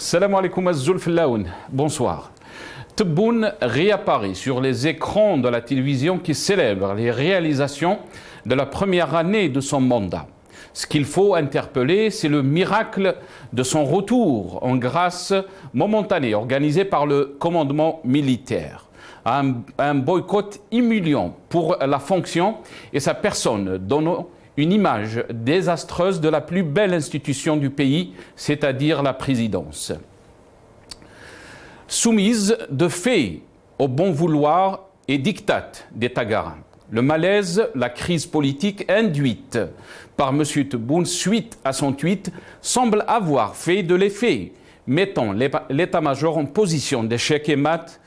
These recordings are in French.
Salam alaikum az-Zulfillaoun. Bonsoir. Tebboune réapparaît sur les écrans de la télévision qui célèbre les réalisations de la première année de son mandat. Ce qu'il faut interpeller, c'est le miracle de son retour en grâce momentanée organisé par le commandement militaire. Un boycott humiliant pour la fonction et sa personne, donnant une image désastreuse de la plus belle institution du pays, c'est-à-dire la présidence. Soumise de fait au bon vouloir et diktat des Tagarins. Le malaise, la crise politique induite par M. Tebboune suite à son tweet semble avoir fait de l'effet, mettant l'état-major en position d'échec et mat,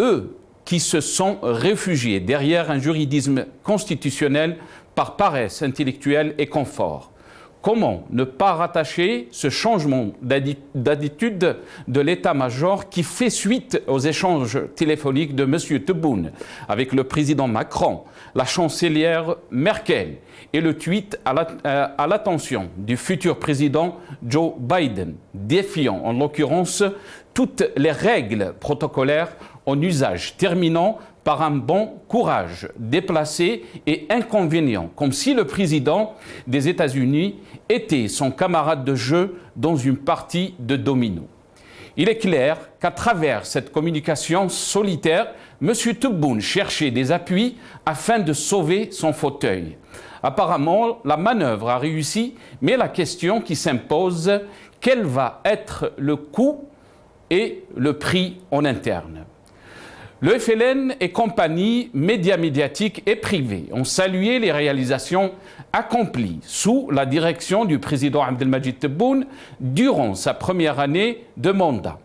eux qui se sont réfugiés derrière un juridisme constitutionnel par paresse intellectuelle et confort. Comment ne pas rattacher ce changement d'attitude de l'état-major qui fait suite aux échanges téléphoniques de M. Tebboune avec le président Macron, la chancelière Merkel et le tweet à l'attention du futur président Joe Biden, défiant en l'occurrence toutes les règles protocolaires en usage, terminant par un bon courage déplacé et inconvénient, comme si le président des États-Unis était son camarade de jeu dans une partie de domino. Il est clair qu'à travers cette communication solitaire, M. Tebboune cherchait des appuis afin de sauver son fauteuil. Apparemment, la manœuvre a réussi, mais la question qui s'impose, quel va être le coût et le prix en interne? Le FLN et compagnie, médias médiatiques et privés, ont salué les réalisations accomplies sous la direction du président Abdelmadjid Tebboune durant sa première année de mandat,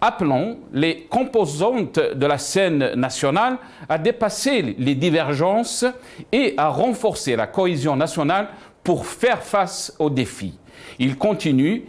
appelant les composantes de la scène nationale à dépasser les divergences et à renforcer la cohésion nationale pour faire face aux défis. Il continue.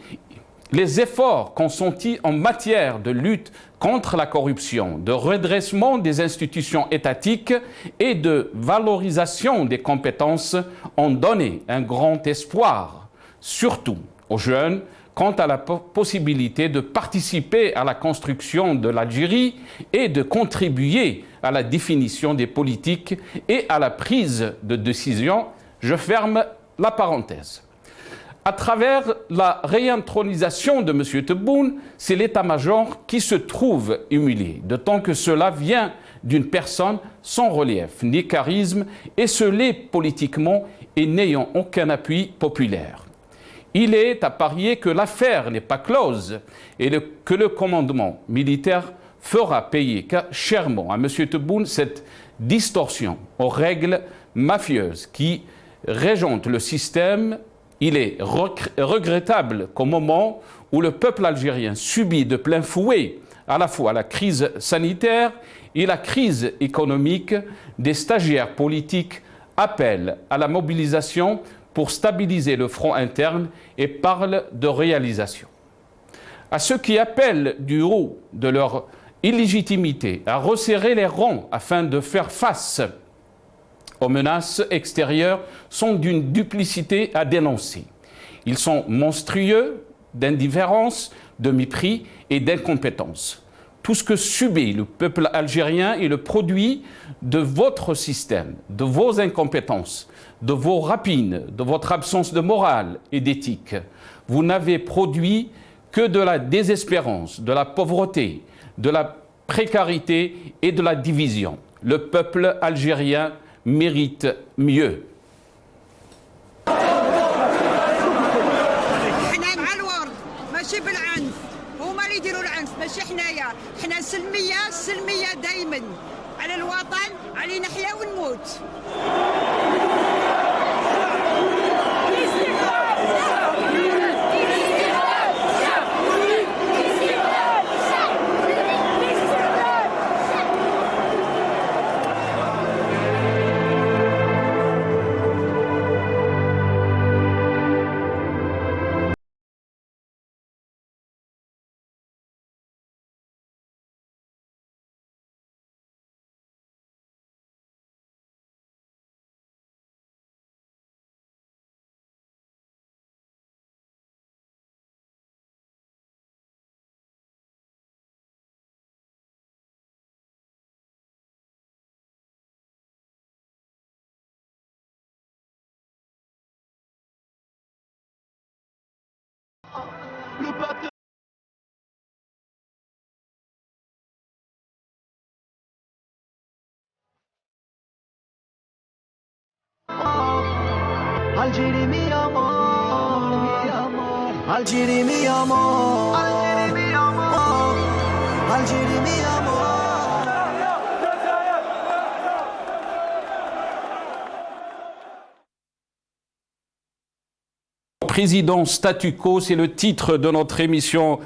Les efforts consentis en matière de lutte contre la corruption, de redressement des institutions étatiques et de valorisation des compétences ont donné un grand espoir, surtout aux jeunes, quant à la possibilité de participer à la construction de l'Algérie et de contribuer à la définition des politiques et à la prise de décision. Je ferme la parenthèse. À travers la réintronisation de M. Tebboune, c'est l'état-major qui se trouve humilié, d'autant que cela vient d'une personne sans relief ni charisme, esseulée politiquement et n'ayant aucun appui populaire. Il est à parier que l'affaire n'est pas close et que le commandement militaire fera payer chèrement à M. Tebboune cette distorsion aux règles mafieuses qui régentent le système. Il est regrettable qu'au moment où le peuple algérien subit de plein fouet à la fois la crise sanitaire et la crise économique, des stagiaires politiques appellent à la mobilisation pour stabiliser le front interne et parlent de réalisation. À ceux qui appellent du haut de leur illégitimité à resserrer les rangs afin de faire face aux menaces extérieures sont d'une duplicité à dénoncer. Ils sont monstrueux d'indifférence, de mépris et d'incompétence. Tout ce que subit le peuple algérien est le produit de votre système, de vos incompétences, de vos rapines, de votre absence de morale et d'éthique. Vous n'avez produit que de la désespérance, de la pauvreté, de la précarité et de la division. Le peuple algérien mérite mieux. حنا مع الورد ماشي بالعنف، هما اللي يديروا العنف ماشي حنايا، حنا سلمية السلمية دايما على الوطن، علينا نحيا ونموت. Le peuple Algérie mi amor, Algérie mi amor, Algérie mi amor. Président statu quo, c'est le titre de notre émission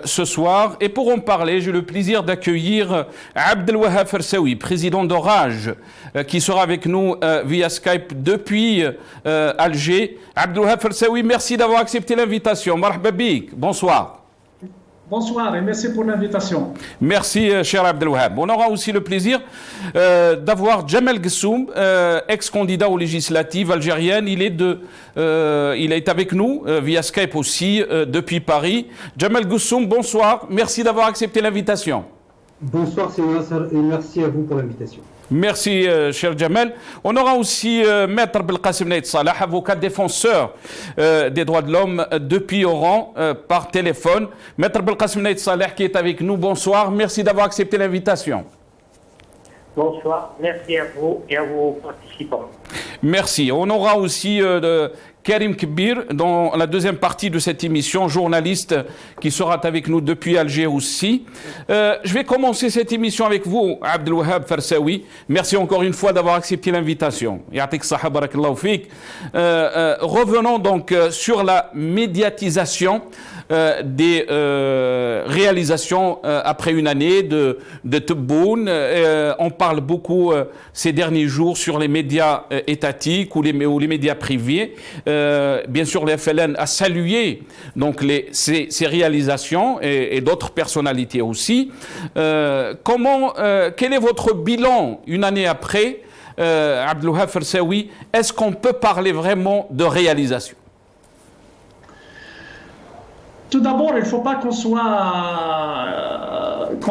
ce soir. Et pour en parler, j'ai le plaisir d'accueillir Abdelwahab Fersaoui, président d'Orage, qui sera avec nous via Skype depuis Alger. Abdelwahab Fersaoui, merci d'avoir accepté l'invitation. Marhaba bik, bonsoir. Bonsoir et merci pour l'invitation. Merci, cher Abdelwahab. On aura aussi le plaisir d'avoir Djamel Gessoum, ex-candidat aux législatives algériennes. Il est avec nous via Skype aussi depuis Paris. Djamel Gessoum, bonsoir. Merci d'avoir accepté l'invitation. Bonsoir, c'est Nasser, et merci à vous pour l'invitation. Merci, cher Djamel. On aura aussi Maître Belkacem Naïd Salah, avocat défenseur des droits de l'homme depuis Oran par téléphone. Maître Belkacem Naïd Salah qui est avec nous. Bonsoir, merci d'avoir accepté l'invitation. Bonsoir, merci à vous et à vos participants. Merci. On aura aussi Karim Kbir dans la deuxième partie de cette émission, journaliste qui sera avec nous depuis Alger aussi. Je vais commencer cette émission avec vous, Abdelwahab Fersaoui. Merci encore une fois d'avoir accepté l'invitation. Yatik saha barakallahu fik. Revenons donc sur la médiatisation des réalisations après une année de Tebboune. On parle beaucoup ces derniers jours sur les médias étatiques ou les médias privés. Bien sûr, le FLN a salué donc ces réalisations et d'autres personnalités aussi. Quel est votre bilan une année après, Abdelwahab Fersaoui? Est-ce qu'on peut parler vraiment de réalisation? Tout d'abord, il ne faut pas qu'on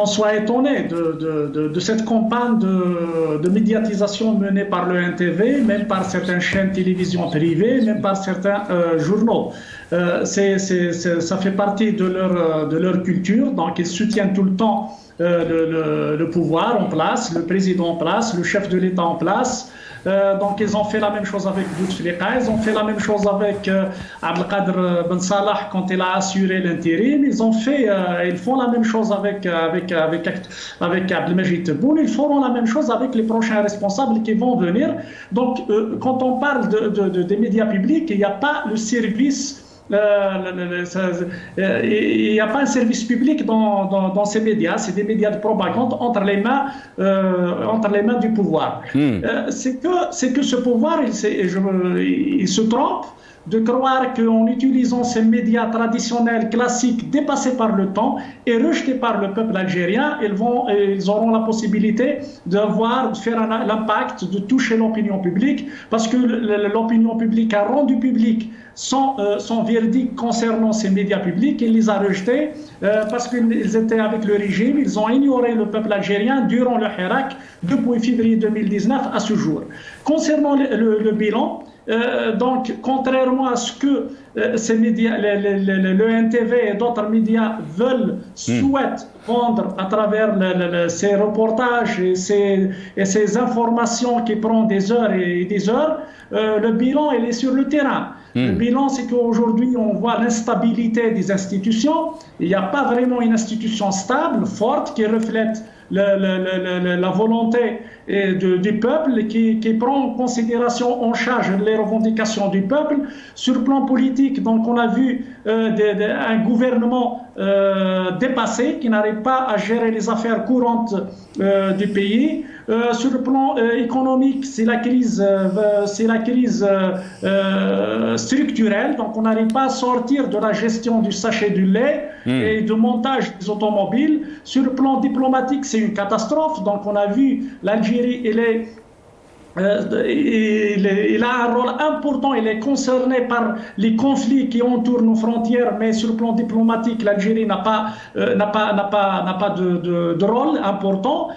soit étonné de cette campagne de médiatisation menée par le NTV, même par certaines chaînes télévision privées, même par certains journaux. Ça fait partie de leur culture, donc ils soutiennent tout le temps le pouvoir en place, le président en place, le chef de l'État en place. Donc ils ont fait la même chose avec Bouteflika, ils ont fait la même chose avec Abdelkader Ben Salah quand il a assuré l'intérim, ils font la même chose avec Abdelmajid Tebboune, ils feront la même chose avec les prochains responsables qui vont venir. Donc quand on parle des médias publics, il n'y a pas le service. Il n'y a pas un service public dans ces médias, c'est des médias de propagande entre les mains du pouvoir. C'est que ce pouvoir, il se trompe de croire qu'en utilisant ces médias traditionnels, classiques, dépassés par le temps et rejetés par le peuple algérien, ils auront la possibilité de faire l'impact, de toucher l'opinion publique, parce que l'opinion publique a rendu public son verdict concernant ces médias publics. Il les a rejetés parce qu'ils étaient avec le régime, ils ont ignoré le peuple algérien durant le Hirak depuis février 2019 à ce jour. Concernant le bilan, donc, contrairement à ce que ces médias, le NTV et d'autres médias souhaitent vendre à travers ces reportages et ces informations qui prennent des heures et des heures, le bilan, il est sur le terrain. Le bilan, c'est qu'aujourd'hui, on voit l'instabilité des institutions. Il n'y a pas vraiment une institution stable, forte, qui reflète la volonté du peuple, qui prend en considération, en charge les revendications du peuple. Sur le plan politique, donc on a vu un gouvernement dépassé qui n'arrive pas à gérer les affaires courantes du pays. Sur le plan économique, c'est la crise structurelle, donc on n'arrive pas à sortir de la gestion du sachet du lait et du montage des automobiles. Sur le plan diplomatique, c'est une catastrophe, donc on a vu l'Algérie, il a un rôle important, il est concerné par les conflits qui entourent nos frontières, mais sur le plan diplomatique, l'Algérie n'a pas de rôle important.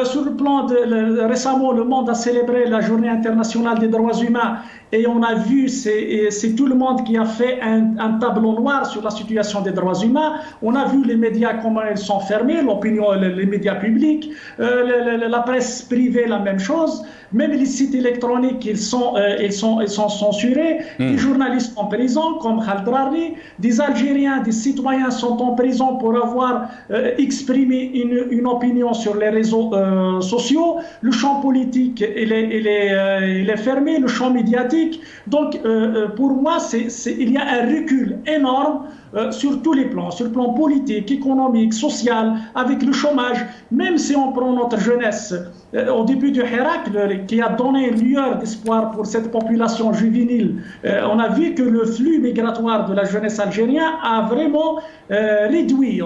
Sur le plan récemment, le monde a célébré la Journée internationale des droits humains et on a vu, c'est tout le monde qui a fait un tableau noir sur la situation des droits humains. On a vu les médias comment ils sont fermés, l'opinion, les médias publics, la presse privée, la même chose. Même les sites électroniques, ils sont censurés. Des journalistes en prison, comme Khaled Drarri. Des Algériens, des citoyens sont en prison pour avoir exprimé une opinion sur les réseaux sociaux. Le champ politique, il est fermé, le champ médiatique. Donc, pour moi, il y a un recul énorme sur tous les plans, sur le plan politique, économique, social, avec le chômage. Même si on prend notre jeunesse, au début du Hirak, qui a donné une lueur d'espoir pour cette population juvénile, on a vu que le flux migratoire de la jeunesse algérienne a vraiment réduit.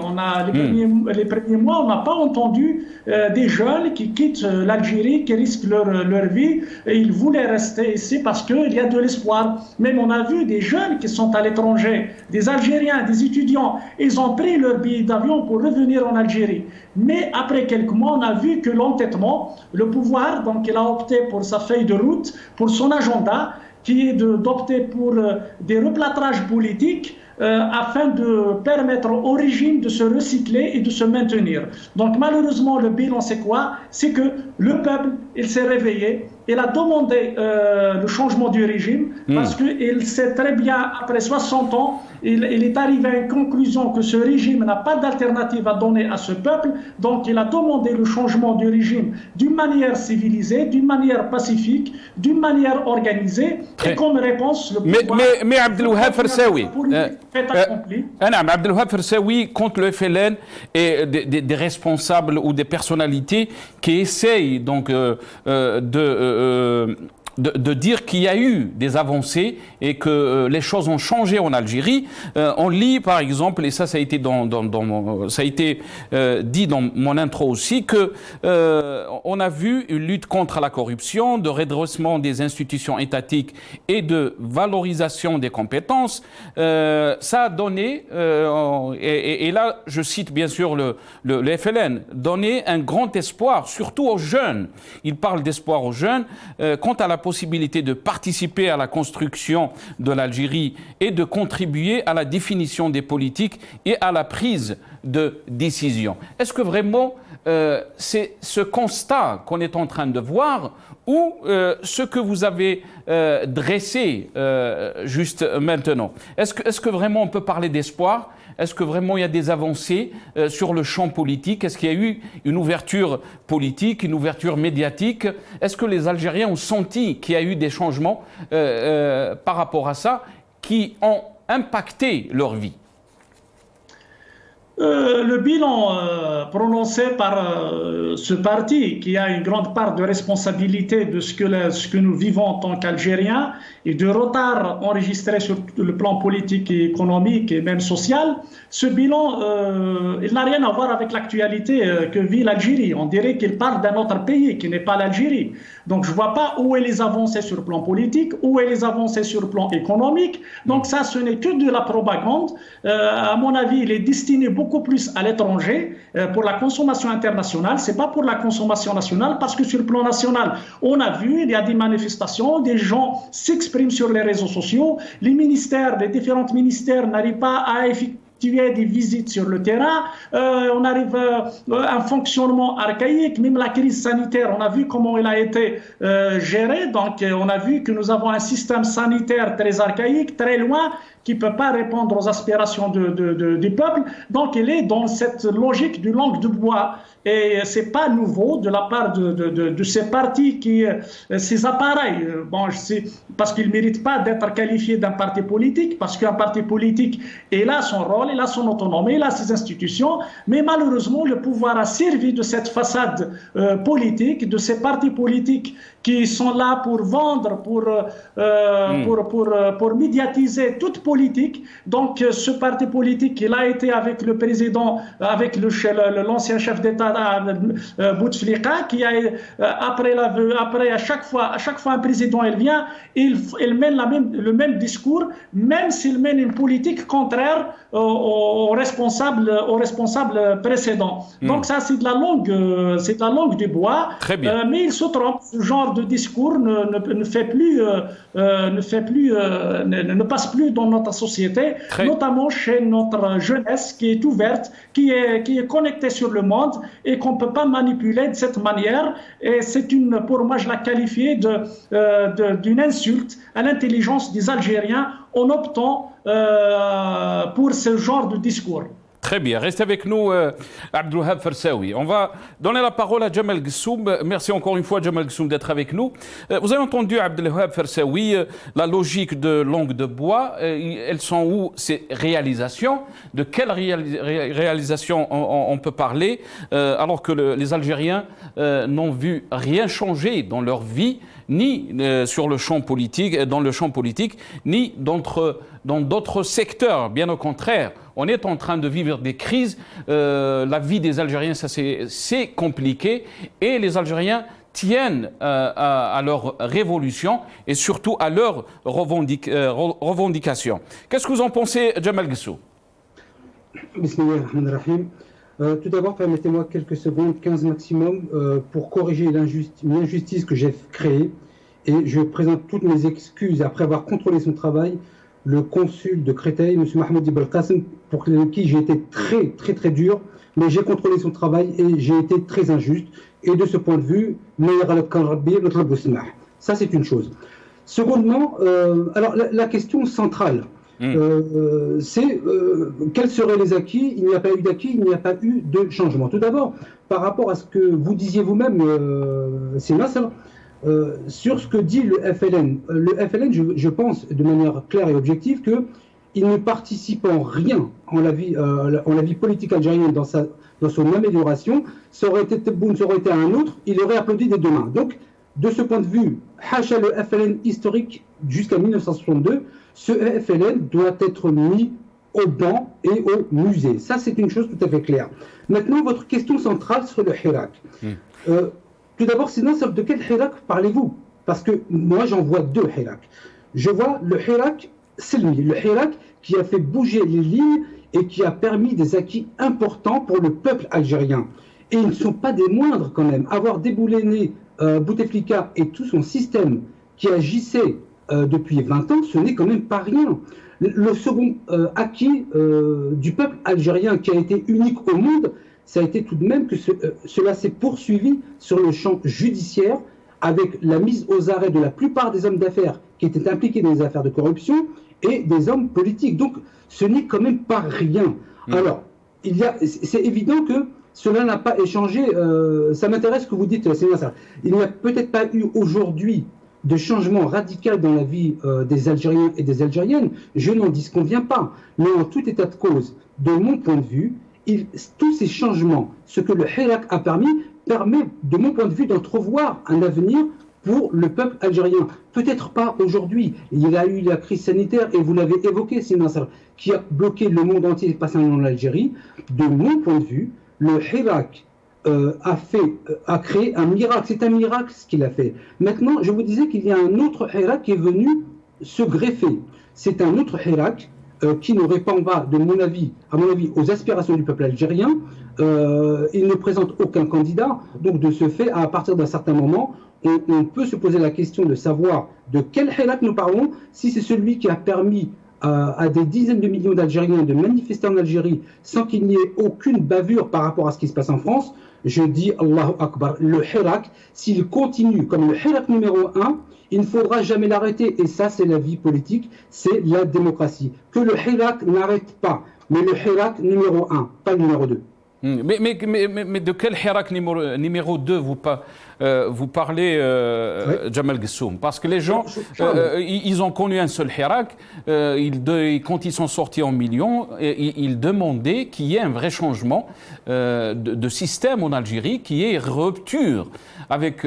Les premiers mois, on n'a pas entendu des jeunes qui quittent l'Algérie, qui risquent leur vie, et ils voulaient rester ici parce qu'il y a de l'espoir. Même on a vu des jeunes qui sont à l'étranger, des Algériens, des étudiants, ils ont pris leur billet d'avion pour revenir en Algérie. Mais après quelques mois, on a vu que l'entêtement, le pouvoir, donc il a opté pour sa feuille de route, pour son agenda, qui est d'opter pour des replâtrages politiques afin de permettre au régime de se recycler et de se maintenir. Donc malheureusement, le bilan, c'est quoi? C'est que le peuple, il s'est réveillé, il a demandé le changement du régime parce qu'il sait très bien, après 60 ans, il est arrivé à une conclusion que ce régime n'a pas d'alternative à donner à ce peuple. Donc il a demandé le changement du régime d'une manière civilisée, d'une manière pacifique, d'une manière organisée. Et comme réponse, le pouvoir... Mais Abdelouhab Fersaoui, Abdelouhab Fersaoui contre le FLN et des responsables ou des personnalités qui essayent donc de dire qu'il y a eu des avancées et que les choses ont changé en Algérie. On lit par exemple, et ça a été, dit dans mon intro aussi, que on a vu une lutte contre la corruption, de redressement des institutions étatiques et de valorisation des compétences. Ça a donné, et là je cite bien sûr le FLN, donné un grand espoir, surtout aux jeunes. Il parle d'espoir aux jeunes quant à la possibilité de participer à la construction de l'Algérie et de contribuer à la définition des politiques et à la prise de décision. Est-ce que vraiment c'est ce constat qu'on est en train de voir ou ce que vous avez dressé juste maintenant? Est-ce que vraiment on peut parler d'espoir? Est-ce que vraiment il y a des avancées sur le champ politique? Est-ce qu'il y a eu une ouverture politique, une ouverture médiatique? Est-ce que les Algériens ont senti qu'il y a eu des changements par rapport à ça qui ont impacté leur vie? Le bilan prononcé par ce parti, qui a une grande part de responsabilité de ce que nous vivons en tant qu'Algériens et de retard enregistré sur le plan politique et économique et même social, ce bilan, il n'a rien à voir avec l'actualité que vit l'Algérie. On dirait qu'il parle d'un autre pays qui n'est pas l'Algérie. Donc je ne vois pas où est les avancées sur le plan politique, où est les avancées sur le plan économique. Donc ça, ce n'est que de la propagande. À mon avis, il est destiné beaucoup plus à l'étranger pour la consommation internationale. Ce n'est pas pour la consommation nationale, parce que sur le plan national, on a vu, il y a des manifestations, des gens s'expriment sur les réseaux sociaux, les différents ministères n'arrivent pas à effectuer des visites sur le terrain, on arrive à un fonctionnement archaïque, même la crise sanitaire, on a vu comment elle a été gérée, donc on a vu que nous avons un système sanitaire très archaïque, très loin, qui ne peut pas répondre aux aspirations du peuple, donc elle est dans cette logique du langue de bois. Et ce n'est pas nouveau de la part de ces partis, ces appareils, parce qu'ils ne méritent pas d'être qualifiés d'un parti politique, parce qu'un parti politique, il a son rôle, il a son autonomie, il a ses institutions, mais malheureusement, le pouvoir a servi de cette façade politique, de ces partis politiques qui sont là pour vendre, pour médiatiser toute politique. Donc, ce parti politique, il a été avec le président, avec l'ancien chef d'État Bouteflika, qui a après à chaque fois un président il vient, il mène le même discours, même s'il mène une politique contraire aux responsables précédents. Donc ça, c'est de la langue du bois. Très bien. Mais il se trompe. Ce genre de discours ne passe plus dans notre société, notamment chez notre jeunesse qui est ouverte, qui est connectée sur le monde et qu'on ne peut pas manipuler de cette manière. Et pour moi, je la qualifie d'une insulte à l'intelligence des Algériens en optant pour ce genre de discours. Très bien. Restez avec nous, Abdelwahab Fersaoui. On va donner la parole à Jamal Ghessoum. Merci encore une fois, Jamal Ghessoum, d'être avec nous. Vous avez entendu, Abdelwahab Fersaoui, la logique de langue de bois. Elles sont où ces réalisations? De quelles réalisations on peut parler alors que les Algériens n'ont vu rien changer dans leur vie, ni sur le champ politique, ni dans d'autres secteurs. Bien au contraire, on est en train de vivre des crises. La vie des Algériens, c'est compliqué. Et les Algériens tiennent à leur révolution et surtout à leurs revendications. Qu'est-ce que vous en pensez, Jamal Ghessoum? Bismillahirrahmanirrahim. Tout d'abord, permettez-moi quelques secondes, 15 maximum, pour corriger une injustice que j'ai créée. Et je présente toutes mes excuses après avoir contrôlé son travail, le consul de Créteil, M. Mahmoud Ibn Qasim, pour qui j'ai été très dur, mais j'ai contrôlé son travail et j'ai été très injuste. Et de ce point de vue, ça c'est une chose. Secondement, alors la question centrale, c'est quels seraient les acquis? Il n'y a pas eu d'acquis, il n'y a pas eu de changement. Tout d'abord, par rapport à ce que vous disiez vous-même, c'est Nasser, sur ce que dit le FLN. Le FLN, je pense de manière claire et objective qu'il ne participe en rien en la vie politique algérienne dans son amélioration. Ça aurait été Tebboune, ça aurait été un autre, il aurait applaudi des deux mains. Donc, de ce point de vue, hacha le FLN historique jusqu'à 1962, ce FLN doit être mis au banc et au musée. Ça, c'est une chose tout à fait claire. Maintenant, votre question centrale sur le Hirak. Tout d'abord, sinon, de quel Hirak parlez-vous? Parce que moi, j'en vois deux Hirak. Je vois le Hirak Selmi, le Hirak qui a fait bouger les lignes et qui a permis des acquis importants pour le peuple algérien. Et ils ne sont pas des moindres quand même. Avoir déboulonné Bouteflika et tout son système qui agissait depuis 20 ans, ce n'est quand même pas rien. Le second acquis du peuple algérien qui a été unique au monde, ça a été tout de même que cela s'est poursuivi sur le champ judiciaire avec la mise aux arrêts de la plupart des hommes d'affaires qui étaient impliqués dans les affaires de corruption et des hommes politiques. Donc ce n'est quand même pas rien. Alors, c'est évident que cela n'a pas échangé. Ça m'intéresse ce que vous dites, c'est ça. Il n'y a peut-être pas eu aujourd'hui de changement radical dans la vie des Algériens et des Algériennes. Je n'en disconviens pas. Mais en tout état de cause, de mon point de vue, tous ces changements, ce que le Hirak a permet, de mon point de vue, d'entrevoir un avenir pour le peuple algérien. Peut-être pas aujourd'hui. Il y a eu la crise sanitaire, et vous l'avez évoqué, Nasser, qui a bloqué le monde entier, pas seulement l'Algérie. De mon point de vue, le Hirak a créé un miracle. C'est un miracle ce qu'il a fait. Maintenant, je vous disais qu'il y a un autre Hirak qui est venu se greffer. C'est un autre Hirak qui ne répond pas, à mon avis, aux aspirations du peuple algérien. Il ne présente aucun candidat. Donc, de ce fait, à partir d'un certain moment, on peut se poser la question de savoir de quel Hirak nous parlons, si c'est celui qui a permis à des dizaines de millions d'Algériens de manifester en Algérie sans qu'il n'y ait aucune bavure par rapport à ce qui se passe en France. Je dis Allahu Akbar, le Hirak, s'il continue comme le Hirak numéro 1, il ne faudra jamais l'arrêter. Et ça, c'est la vie politique, c'est la démocratie. Que le Hirak n'arrête pas, mais le Hirak numéro 1, pas le numéro 2. Mais de quel Hirak numéro 2 vous parlez, Jamal Gessoum? Parce que les gens, ils ont connu un seul Hirak. Quand ils sont sortis en millions, ils demandaient qu'il y ait un vrai changement de système en Algérie, qu'il y ait rupture avec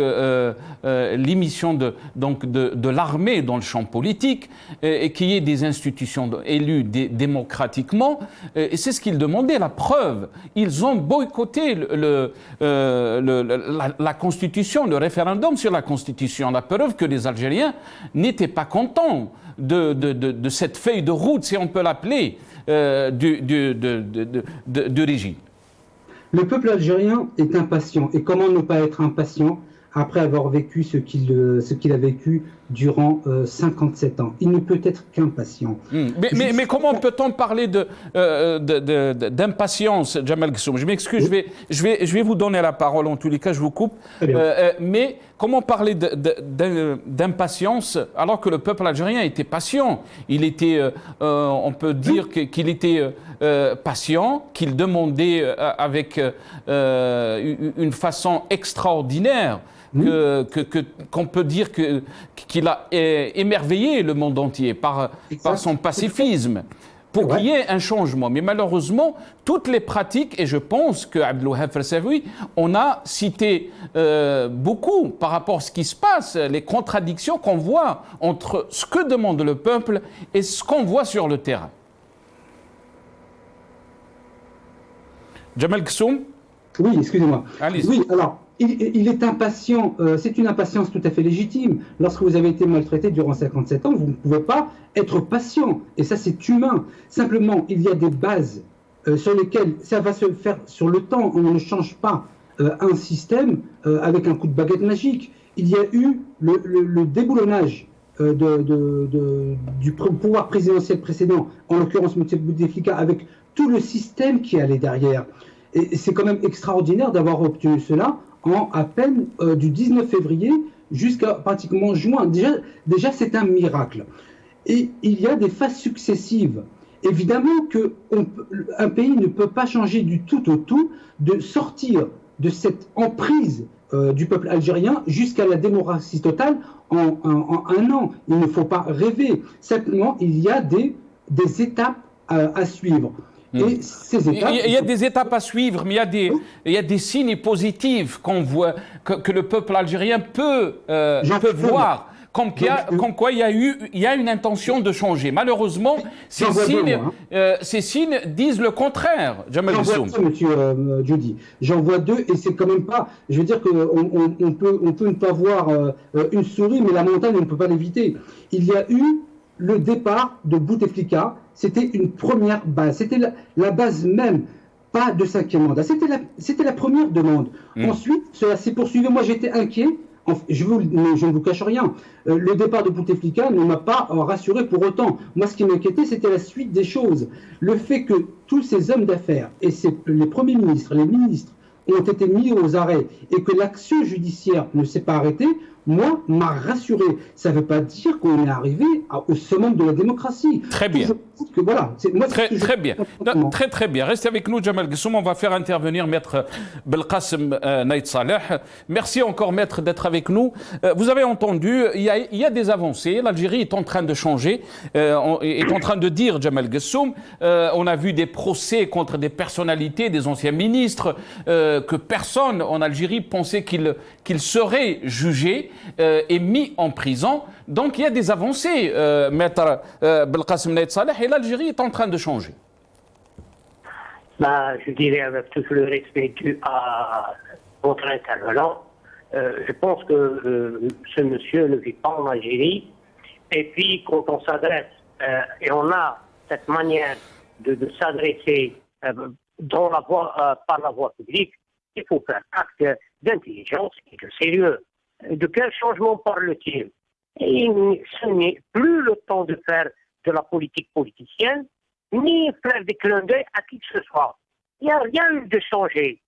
l'émission de l'armée dans le champ politique et qu'il y ait des institutions élues démocratiquement. Et c'est ce qu'ils demandaient. La preuve, ils ont boycotté la Constitution, le référendum sur la Constitution. La preuve que les Algériens n'étaient pas contents de cette feuille de route, si on peut l'appeler, du régime. Le peuple algérien est impatient. Et comment ne pas être impatient après avoir vécu ce qu'il a vécu durant 57 ans? Il ne peut être qu'impatient. Mais comment peut-on parler d'impatience, Jamal Gessoum? Je m'excuse, je vais vous donner la parole, en tous les cas, je vous coupe. Mais comment parler d'impatience alors que le peuple algérien était patient? Il était, on peut dire qu'il était patient, qu'il demandait avec une façon extraordinaire, qu'on peut dire qu'il a émerveillé le monde entier par son pacifisme, pour qu'il y ait un changement. Mais malheureusement, toutes les pratiques, et je pense que Abdelwahab Farsaoui, on a cité beaucoup par rapport à ce qui se passe, les contradictions qu'on voit entre ce que demande le peuple et ce qu'on voit sur le terrain. Jamal Gessoum? Oui, excusez-moi. Allez-y. Oui, alors, il est impatient, c'est une impatience tout à fait légitime. Lorsque vous avez été maltraité durant 57 ans, vous ne pouvez pas être patient. Et ça, c'est humain. Simplement, il y a des bases sur lesquelles ça va se faire sur le temps. On ne change pas un système avec un coup de baguette magique. Il y a eu le déboulonnage du pouvoir présidentiel précédent, en l'occurrence M. Bouteflika, avec tout le système qui allait derrière. Et c'est quand même extraordinaire d'avoir obtenu cela en à peine du 19 février jusqu'à pratiquement juin. Déjà c'est un miracle. Et il y a des phases successives. Évidemment qu'un pays ne peut pas changer du tout au tout, de sortir de cette emprise du peuple algérien jusqu'à la démocratie totale en un an. Il ne faut pas rêver. Simplement, il y a des étapes à suivre. Et ces étapes, il y a des étapes à suivre, mais il y a des signes positifs qu'on voit, que le peuple algérien peut voir. Comme quoi il y a une intention de changer. Malheureusement, ces signes disent le contraire. Jamal Gessoum. Monsieur Judy, j'en vois deux et c'est quand même pas. Je veux dire qu'on peut ne pas voir une souris, mais la montagne on ne peut pas l'éviter. Il y a eu le départ de Bouteflika. C'était une première base. C'était la base même, pas de 5e mandat. C'était la première demande. Ensuite, cela s'est poursuivi. Moi, j'étais inquiet. Je ne vous cache rien. Le départ de Bouteflika ne m'a pas rassuré pour autant. Moi, ce qui m'inquiétait, c'était la suite des choses. Le fait que tous ces hommes d'affaires et les premiers ministres, les ministres, ont été mis aux arrêts et que l'action judiciaire ne s'est pas arrêtée, moi, m'a rassuré. Ça ne veut pas dire qu'on est arrivé au summum de la démocratie. Très bien. Très bien. Très bien. Restez avec nous, Jamal Gessoum. On va faire intervenir Maître Belkacem Naït Saleh. Merci encore, Maître, d'être avec nous. Vous avez entendu, il y a des avancées. L'Algérie est en train de changer, est en train de dire, Jamal Gessoum. On a vu des procès contre des personnalités, des anciens ministres, que personne en Algérie pensait qu'ils seraient jugés et mis en prison. Donc il y a des avancées, Maître Belkacem Naït Saleh, et l'Algérie est en train de changer. Je dirais avec tout le respect dû à votre intervenant, je pense que ce monsieur ne vit pas en Algérie. Et puis quand on s'adresse, et on a cette manière de s'adresser par la voie publique, il faut faire acte d'intelligence et de sérieux. De quel changement parle-t-il? Ce n'est plus le temps de faire de la politique politicienne, ni faire des clins d'œil à qui que ce soit. Il n'y a rien eu de changer.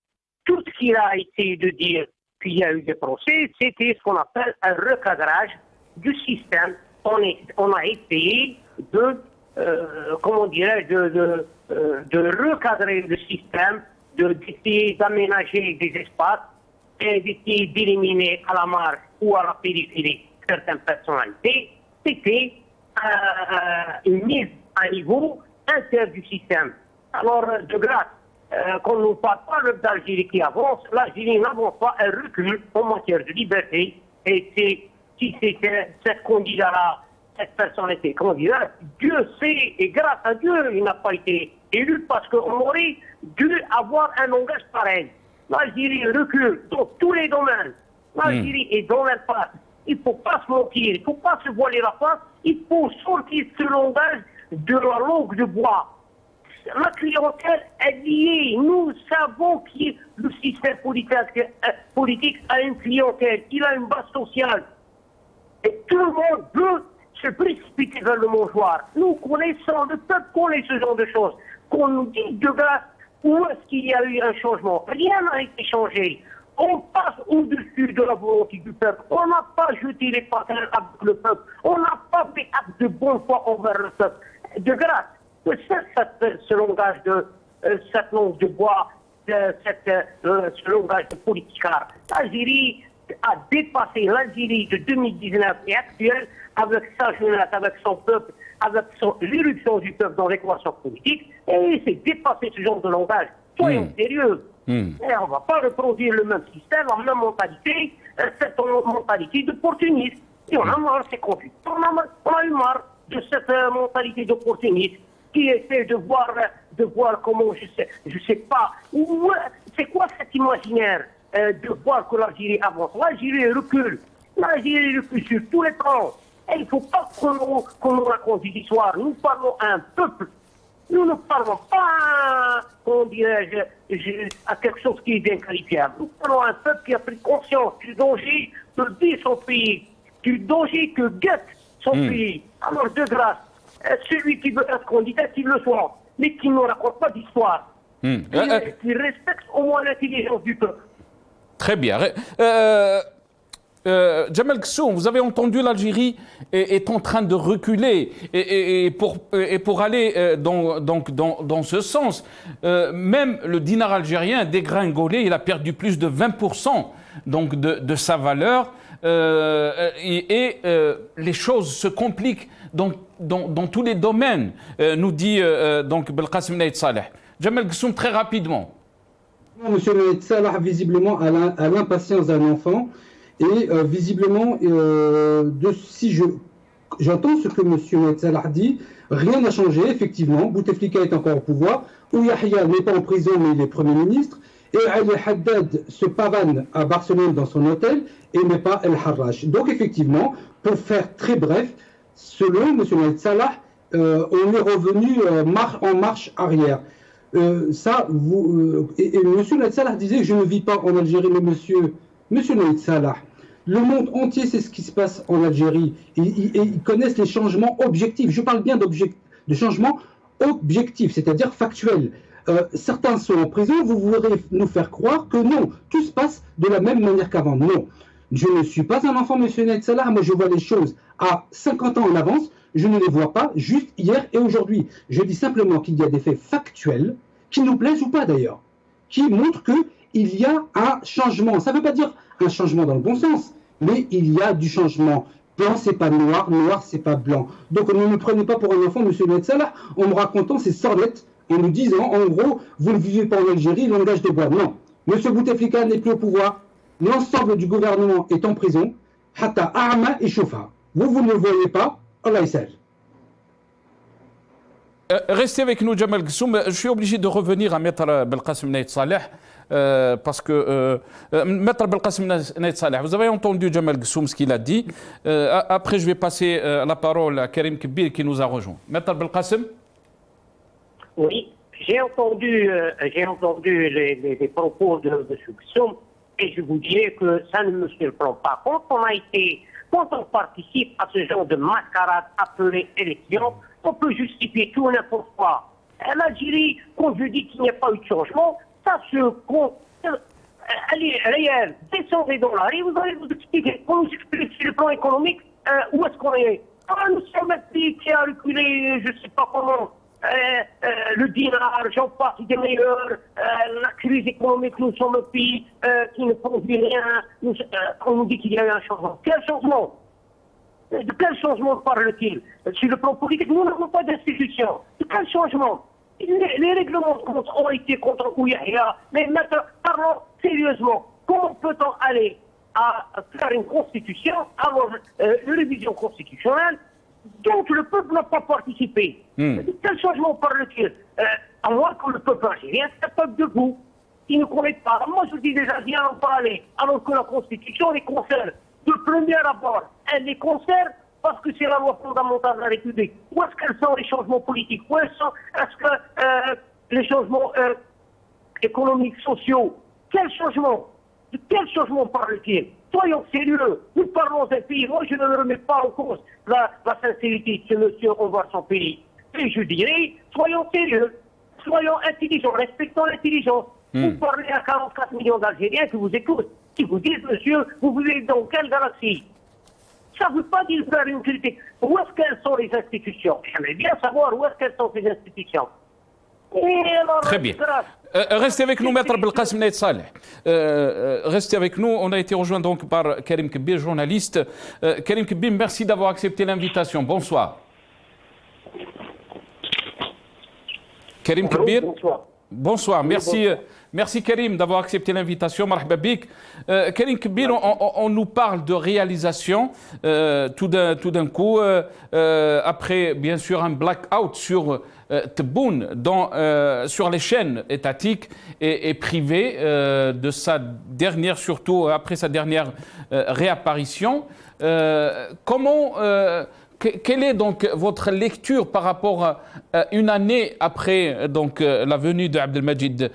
Tout ce qu'il a été de dire qu'il y a eu des procès, c'était ce qu'on appelle un recadrage du système. On a essayé de recadrer le système d'essayer d'aménager des espaces et d'essayer d'éliminer à la marge ou à la périphérie certaines personnalités, c'était une mise à niveau interne du système. Alors, de grâce, qu'on ne parle pas d'Algérie qui avance, l'Algérie n'avance pas, elle recule en matière de liberté. Et si c'était cette candidat-là, cette personnalité candidat, Dieu sait, et grâce à Dieu, il n'a pas été élu parce qu'on aurait dû avoir un langage pareil. L'Algérie recule dans tous les domaines. L'Algérie est dans l'impasse. Il ne faut pas se mentir, il ne faut pas se voiler la face, il faut sortir ce langage de la langue de bois. La clientèle est liée. Nous savons que le système politique a une clientèle, il a une base sociale. Et tout le monde veut se précipiter vers le mangeoir. Nous connaissons, le peuple connaît ce genre de choses. Qu'on nous dise de grâce où est-ce qu'il y a eu un changement. Rien n'a été changé. On passe au-dessus de la volonté du peuple. On n'a pas jeté les patins avec le peuple. On n'a pas fait acte de bonne foi envers le peuple. De grâce, ce langage cette langue de bois, ce langage de politicard. L'Algérie a dépassé l'Algérie de 2019 et actuelle avec sa jeunesse, avec son peuple, avec l'éruption du peuple dans l'équation politique, et c'est dépassé ce genre de langage. Soyons sérieux. Et on ne va pas reproduire le même système, la même mentalité, cette mentalité d'opportuniste. Et on a marre, c'est confus. On a eu marre de cette mentalité d'opportuniste qui essaie de voir comment, je sais pas, c'est quoi cet imaginaire de voir que l'Algérie avance. L'Algérie recule. L'Algérie recule sur tous les plans. Et il ne faut pas qu'on nous raconte des histoires. Nous parlons à un peuple. Nous ne parlons pas, comment dirais-je, à quelque chose qui est bien qualifiable. Nous parlons à un peuple qui a pris conscience du danger que vit son pays, du danger que guette son pays. Alors, de grâce, celui qui veut être candidat, qu'il le soit, mais qui ne raconte pas d'histoire. Qui respecte au moins l'intelligence du peuple. Très bien. Djemal Ghessoum, vous avez entendu, l'Algérie est en train de reculer et pour aller dans ce sens, même le dinar algérien a dégringolé, il a perdu plus de 20% donc de sa valeur et les choses se compliquent dans tous les domaines, nous dit donc Belkacem Naïd Saleh. Djemal Ghessoum, très rapidement. Monsieur Naïd Salah, visiblement à l'impatience d'un enfant. Et visiblement, si j'entends ce que M. Naïd Salah dit, rien n'a changé, effectivement. Bouteflika est encore au pouvoir, Ouyahia n'est pas en prison, mais il est Premier ministre, et Ali Haddad se pavane à Barcelone dans son hôtel, et n'est pas El Harrach. Donc effectivement, pour faire très bref, selon M. Naïd Salah, on est revenu en marche arrière. Et M. Naïd Salah disait que je ne vis pas en Algérie, mais Monsieur Naïd Salah, le monde entier sait ce qui se passe en Algérie. Ils connaissent les changements objectifs. Je parle bien de changements objectifs, c'est-à-dire factuels. Certains sont en prison, vous voudrez nous faire croire que non, tout se passe de la même manière qu'avant. Non, je ne suis pas un enfant, Monsieur Naïd Salah. Moi, je vois les choses à 50 ans en avance. Je ne les vois pas juste hier et aujourd'hui. Je dis simplement qu'il y a des faits factuels, qui nous plaisent ou pas d'ailleurs, qui montrent qu'il y a un changement. Ça ne veut pas dire un changement dans le bon sens, mais il y a du changement. Blanc, c'est pas noir, noir, c'est pas blanc. Donc ne me prenez pas pour un enfant, Monsieur Naïd Salah, en me racontant ces sornettes, en nous disant, en gros, vous ne vivez pas en Algérie, langage de bois. Non, Monsieur Bouteflika n'est plus au pouvoir, l'ensemble du gouvernement est en prison, Hatta A'ma et Choufa. Vous ne le voyez pas, Allah Issal. Restez avec nous, Djemal Ghessoum. Je suis obligé de revenir à Maître Belkacem Naïd Saleh parce que Maître Belkacem Naïd Saleh, vous avez entendu Djemal Ghessoum ce qu'il a dit. Après, je vais passer la parole à Karim Kbir qui nous a rejoint. Maître Belkacem. Oui, j'ai entendu les propos de M. Ghessoum et je vous dirais que ça ne me surprend pas. Quand on participe à ce genre de mascarade appelée élection, on peut justifier tout n'importe quoi. L'Algérie, quand je dis qu'il n'y a pas eu de changement, ça se compte. Elle est réelle. Descendez dans la rue, vous allez vous expliquer. On nous explique sur le plan économique où est-ce qu'on est. Nous sommes un pays qui a reculé, je ne sais pas comment. le dinar, j'en passe des meilleurs, la crise économique, nous sommes un pays qui ne produit rien, on nous dit qu'il y a eu un changement. Quel changement? De quel changement parle-t-il? Sur le plan politique, nous n'avons pas d'institution. De quel changement? Les règlements ont été contre Ouyahia, mais maintenant, parlons sérieusement. Comment peut-on aller à faire une constitution, alors une révision constitutionnelle, dont le peuple n'a pas participé? De quel changement parle-t-il? À moins que le peuple algérien, c'est un peuple debout, qui ne connaît pas. Moi, je dis déjà, viens en parler, alors que la constitution les concerne. De premier abord, elle les concerne parce que c'est la loi fondamentale de la République. Où est-ce qu'elles sont les changements politiques? Où est-ce que les changements économiques, sociaux? Quel changement? De quel changement parle-t-il? Soyons sérieux. Nous parlons d'un pays. Moi, je ne remets pas en cause la sincérité de ce monsieur envers son pays. Et je dirais, soyons sérieux. Soyons intelligents. Respectons l'intelligence. Vous parlez à 44 millions d'Algériens qui vous écoutent, qui vous disent, monsieur, vous vivez dans quelle galaxie? Ça ne veut pas dire faire une critique. Où est-ce qu'elles sont les institutions? J'aimerais bien savoir où est-ce qu'elles sont ces institutions. Très bien. Restez avec nous, Maître Belkacem Naït Saleh. Restez avec nous. On a été rejoint donc par Karim Kbir, journaliste. Karim Kbir, merci d'avoir accepté l'invitation. Bonsoir. Karim Kbir. Bonsoir. Bonsoir. Merci. Merci Karim d'avoir accepté l'invitation. Marhaba bik. Karim Kbir, on nous parle de réalisation tout d'un coup, après bien sûr un blackout sur Tebboune, sur les chaînes étatiques et privées de sa dernière, surtout après sa dernière réapparition. Quelle est donc votre lecture par rapport à une année après donc, la venue de Abdelmajid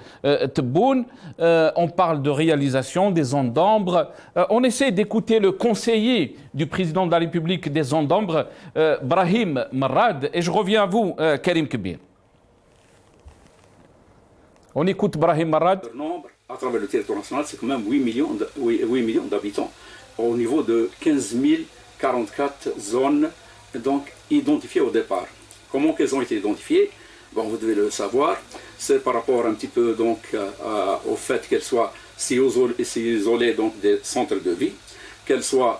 Tebboune? On parle de réalisation des zones d'ombre. On essaie d'écouter le conseiller du président de la République des zones d'ombre, Brahim Marad. Et je reviens à vous, Karim Kbir. On écoute Brahim Marad. Le nombre à travers le territoire national, c'est quand même 8 millions d'habitants au niveau de 15 044 zones donc identifiées au départ. Comment qu'elles ont été identifiées? Bon, vous devez le savoir, c'est par rapport un petit peu donc au fait qu'elles soient si isolées donc des centres de vie, qu'elles soient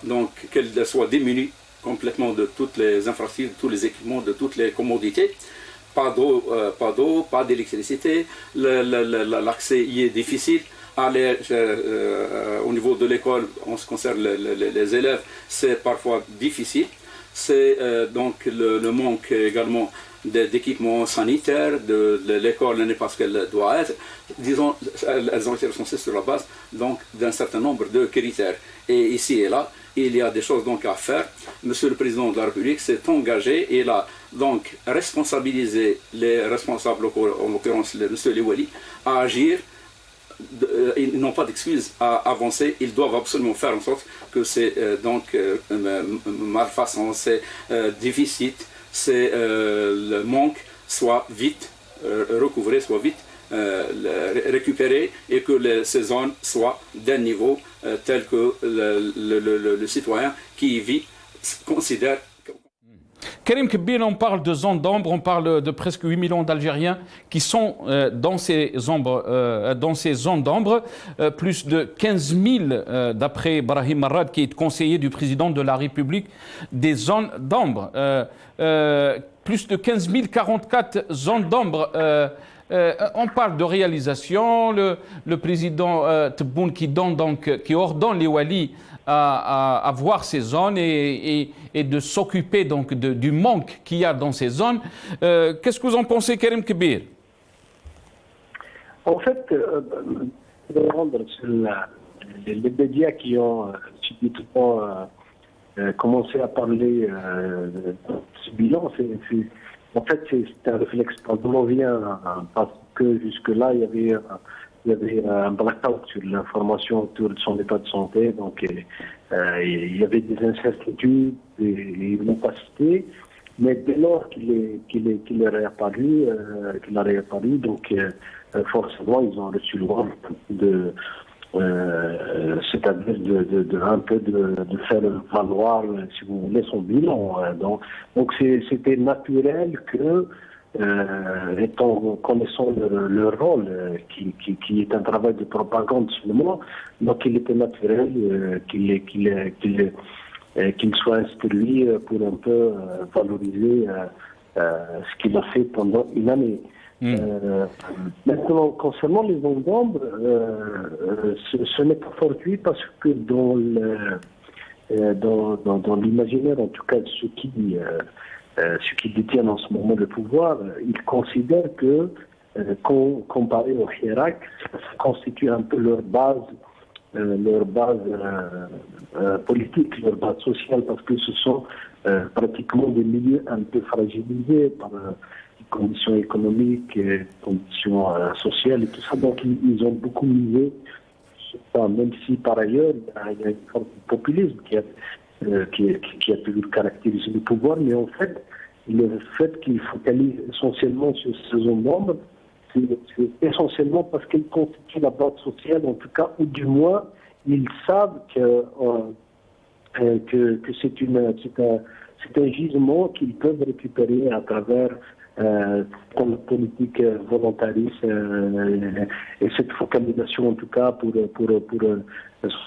démunies complètement de toutes les infrastructures, de tous les équipements, de toutes les commodités. Pas d'eau, pas d'électricité, l'accès y est difficile. Aller au niveau de l'école, en ce qui concerne les élèves, c'est parfois difficile. C'est donc le manque également d'équipements sanitaires, l'école n'est pas ce qu'elle doit être. Disons, elles ont été recensées sur la base d'un certain nombre de critères. Et ici et là, il y a des choses donc à faire. Monsieur le Président de la République s'est engagé et a donc responsabilisé les responsables, en l'occurrence Monsieur Liwali, à agir. Ils n'ont pas d'excuses à avancer, ils doivent absolument faire en sorte que ces malfaçons, ces déficits, ces le manque soient vite recouvrés, soient vite récupérés et que ces zones soient d'un niveau tel que le citoyen qui y vit considère. Karim Kbir, on parle de zones d'ombre, on parle de presque 8 millions d'Algériens qui sont dans ces zones d'ombre, plus de 15 000 d'après Brahim Marad, qui est conseiller du président de la République des zones d'ombre. Plus de 15 044 zones d'ombre. On parle de réalisation, le président Tebboune qui ordonne les Wali à voir ces zones et de s'occuper donc du manque qu'il y a dans ces zones. Qu'est-ce que vous en pensez, Karim Kbir? En fait, les médias qui ont subitement commencé à parler de ce bilan, en fait, c'est un réflexe pandémien parce que jusque-là, il y avait un blackout sur l'information autour de son état de santé, donc il y avait des incertitudes et une opacité, mais dès lors qu'il a réapparu, donc forcément ils ont reçu l'ordre c'est-à-dire de faire valoir, si vous voulez, son bilan. Donc c'était naturel que connaissant leur rôle, qui est un travail de propagande seulement, donc il était naturel qu'il soit instruit pour un peu valoriser ce qu'il a fait pendant une année. Maintenant, concernant les zones d'ombre, ce n'est pas fortuit parce que dans l'imaginaire, en tout cas de ceux qui détiennent en ce moment le pouvoir, ils considèrent que, comparé au Hirak, ça constitue un peu leur base politique, leur base sociale, parce que ce sont pratiquement des milieux un peu fragilisés par les conditions économiques, les conditions sociales et tout ça. Donc ils ont beaucoup misé, même si par ailleurs il y a une forme de populisme qui a toujours caractérisé le pouvoir, mais en fait, le fait qu'ils focalisent essentiellement sur ces zones d'ombre, c'est essentiellement parce qu'ils constituent la base sociale, en tout cas, ou du moins, ils savent que c'est un gisement qu'ils peuvent récupérer à travers une politique volontariste et cette focalisation, en tout cas, pour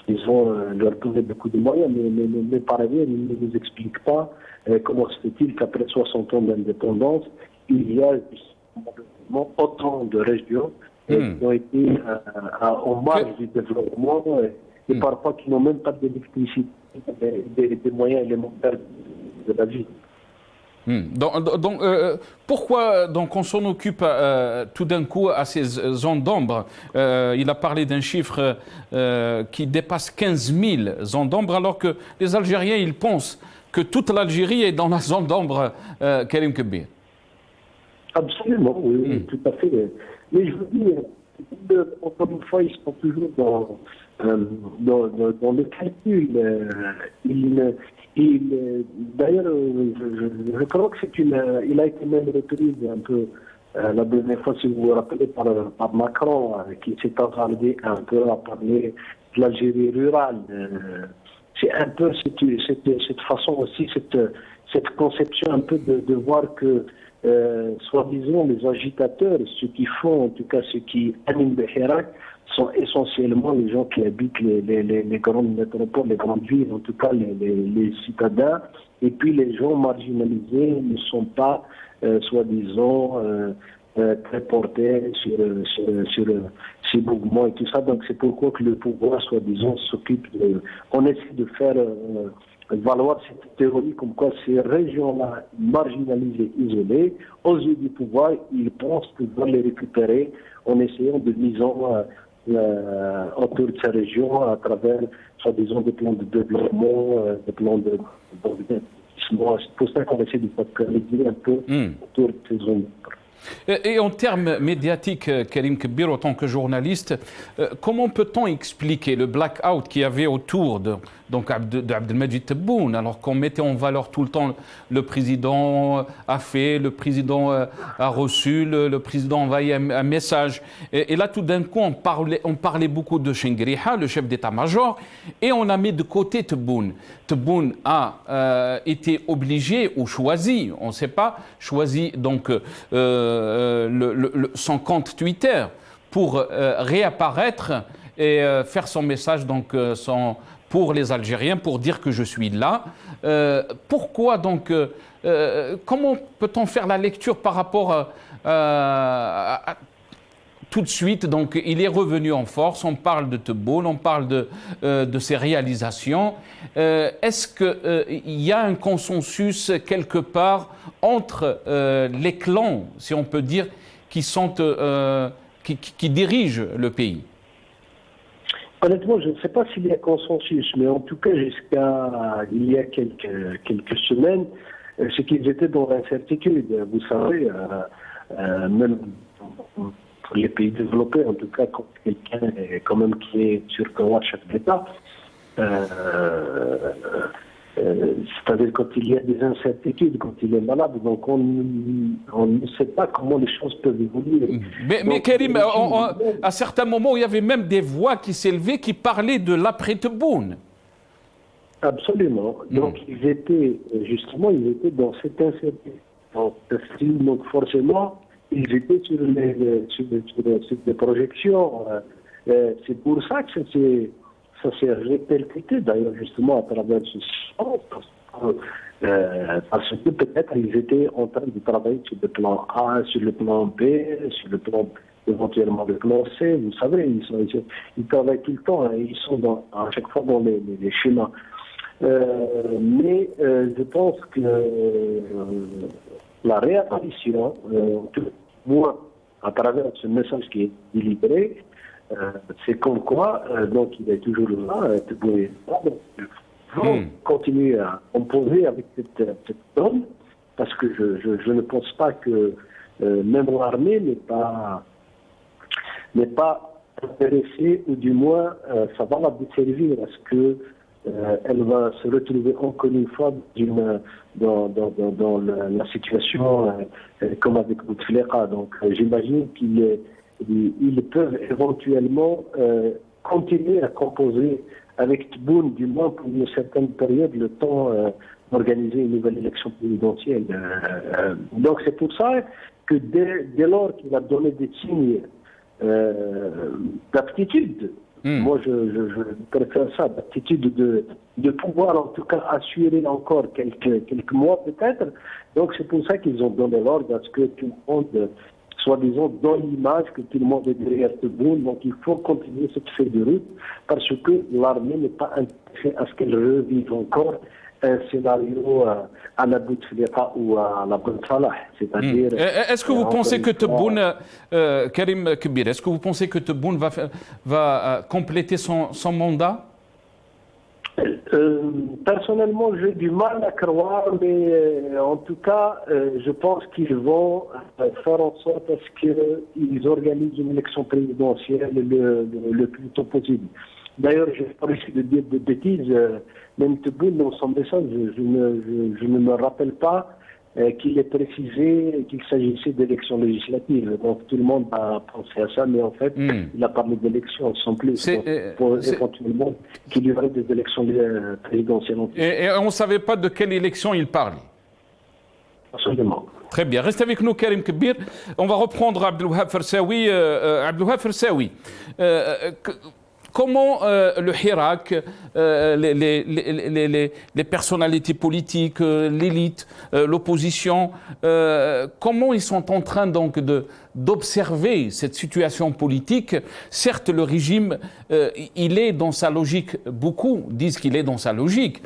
disons, leur donner beaucoup de moyens, mais par ailleurs, ils ne nous expliquent pas comment se fait-il qu'après 60 ans d'indépendance, il y a autant de régions qui ont été en marge du développement et parfois qui n'ont même pas d'électricité, des moyens élémentaires de la vie. Donc, pourquoi donc on s'en occupe tout d'un coup à ces zones d'ombre? Il a parlé d'un chiffre qui dépasse 15 000 zones d'ombre, alors que les Algériens, ils pensent que toute l'Algérie est dans la zone d'ombre, Karim Kebir. Absolument, oui, tout à fait. Mais je vous dis, encore une fois, ils sont toujours dans le calcul. D'ailleurs, je crois que il a été même repris un peu la dernière fois, si vous vous rappelez, par Macron, qui s'est attardé un peu à parler de l'Algérie rurale. C'est un peu cette façon aussi, cette conception un peu de voir que, soi-disant, les agitateurs, ceux qui font, en tout cas ceux qui animent le Hirak, sont essentiellement les gens qui habitent les grandes métropoles, les grandes villes, en tout cas les citadins, et puis les gens marginalisés ne sont pas, soi-disant, très portés sur ces mouvements et tout ça. Donc c'est pourquoi que le pouvoir, soi-disant, s'occupe on essaie de faire valoir cette théorie comme quoi ces régions-là marginalisées, isolées, aux yeux du pouvoir, ils pensent pouvoir les récupérer en essayant de misant autour de ces régions à travers, soi-disant, des plans de développement, des plans d'investissement. C'est pour ça qu'on essaie de focaliser un peu autour de ces zones. Et en termes médiatiques, Karim Kebir, en tant que journaliste, comment peut-on expliquer le blackout qu'il y avait autour d'Abdelmajid Tebboune, alors qu'on mettait en valeur tout le temps le président a fait, le président a reçu, le président a envoyé un message. Et là, tout d'un coup, on parlait beaucoup de Chengriha, le chef d'état-major, et on a mis de côté Tebboune. Tebboune a été obligé ou choisi, on ne sait pas, choisi donc son compte Twitter pour réapparaître et faire son message donc pour les Algériens, pour dire que je suis là. Pourquoi donc comment peut-on faire la lecture par rapport à tout de suite, donc il est revenu en force, on parle de Tebboune, on parle de ses réalisations. Est-ce qu'il y a un consensus quelque part entre les clans, si on peut dire, qui dirigent le pays? Honnêtement, je ne sais pas s'il y a consensus, mais en tout cas, jusqu'à il y a quelques semaines, c'est qu'ils étaient dans l'incertitude. Vous savez, même pour les pays développés, en tout cas, quand quelqu'un quand même qui est sur le chef d'État, c'est-à-dire quand il y a des incertitudes, quand il est malade, donc on ne sait pas comment les choses peuvent évoluer. Mais Karim, à certains moments, il y avait même des voix qui s'élevaient qui parlaient de l'après-Tebboune. Absolument. Donc ils étaient dans cette incertitude. Donc forcément, ils étaient sur des projections. C'est pour ça que ça s'est répercuté, d'ailleurs, justement, à travers ce sens, parce que peut-être ils étaient en train de travailler sur le plan A, sur le plan B, sur le plan éventuellement le plan C. Vous savez, ils travaillent tout le temps, hein, ils sont à chaque fois dans les schémas. Mais je pense que la réapparition, moi, à travers ce message qui est délivré, c'est comme quoi, donc il est toujours là, il faut continuer à composer avec cette zone, parce que je ne pense pas que même l'armée n'est pas intéressée, ou du moins ça va la desservir, parce que elle va se retrouver encore une fois dans la situation comme avec Bouteflika. Donc j'imagine qu'ils peuvent éventuellement continuer à composer avec Tebboune, du moins pour une certaine période, le temps d'organiser une nouvelle élection présidentielle. Donc c'est pour ça que dès lors qu'il a donné des signes d'aptitude, moi je préfère ça, d'aptitude de pouvoir en tout cas assurer encore quelques mois peut-être. Donc c'est pour ça qu'ils ont donné l'ordre à ce que tout le monde, soi-disant, donne l'image que tout le monde est derrière Tebboune. Donc il faut continuer cette feuille de route, parce que l'armée n'est pas intéressée à ce qu'elle revive encore un scénario à la Bouteflika ou à la Ben Salah. C'est-à-dire. Est-ce que vous pensez que Tebboune, Karim Kbir, est-ce que vous pensez que Tebboune va compléter son mandat? Personnellement, j'ai du mal à croire, mais en tout cas, je pense qu'ils vont faire en sorte à ce qu'ils organisent une élection présidentielle le plus tôt possible. D'ailleurs, je pas risque de dire des bêtises. Même Tebboune, dans son message, je ne me rappelle pas qu'il ait précisé qu'il s'agissait d'élections législatives. Donc tout le monde a pensé à ça, mais en fait, il a parlé d'élections sans plus. Pour éventuellement qu'il y aurait des élections présidentielles. Et on ne savait pas de quelle élection il parle. Absolument. Très bien. Reste avec nous, Karim Kbir. On va reprendre Abdelwahab Fersaoui. Abdelwahab Fersaoui. Comment le Hirak, les personnalités politiques, l'élite, l'opposition, comment ils sont en train donc d'observer cette situation politique? Certes, le régime, il est dans sa logique, beaucoup disent qu'il est dans sa logique.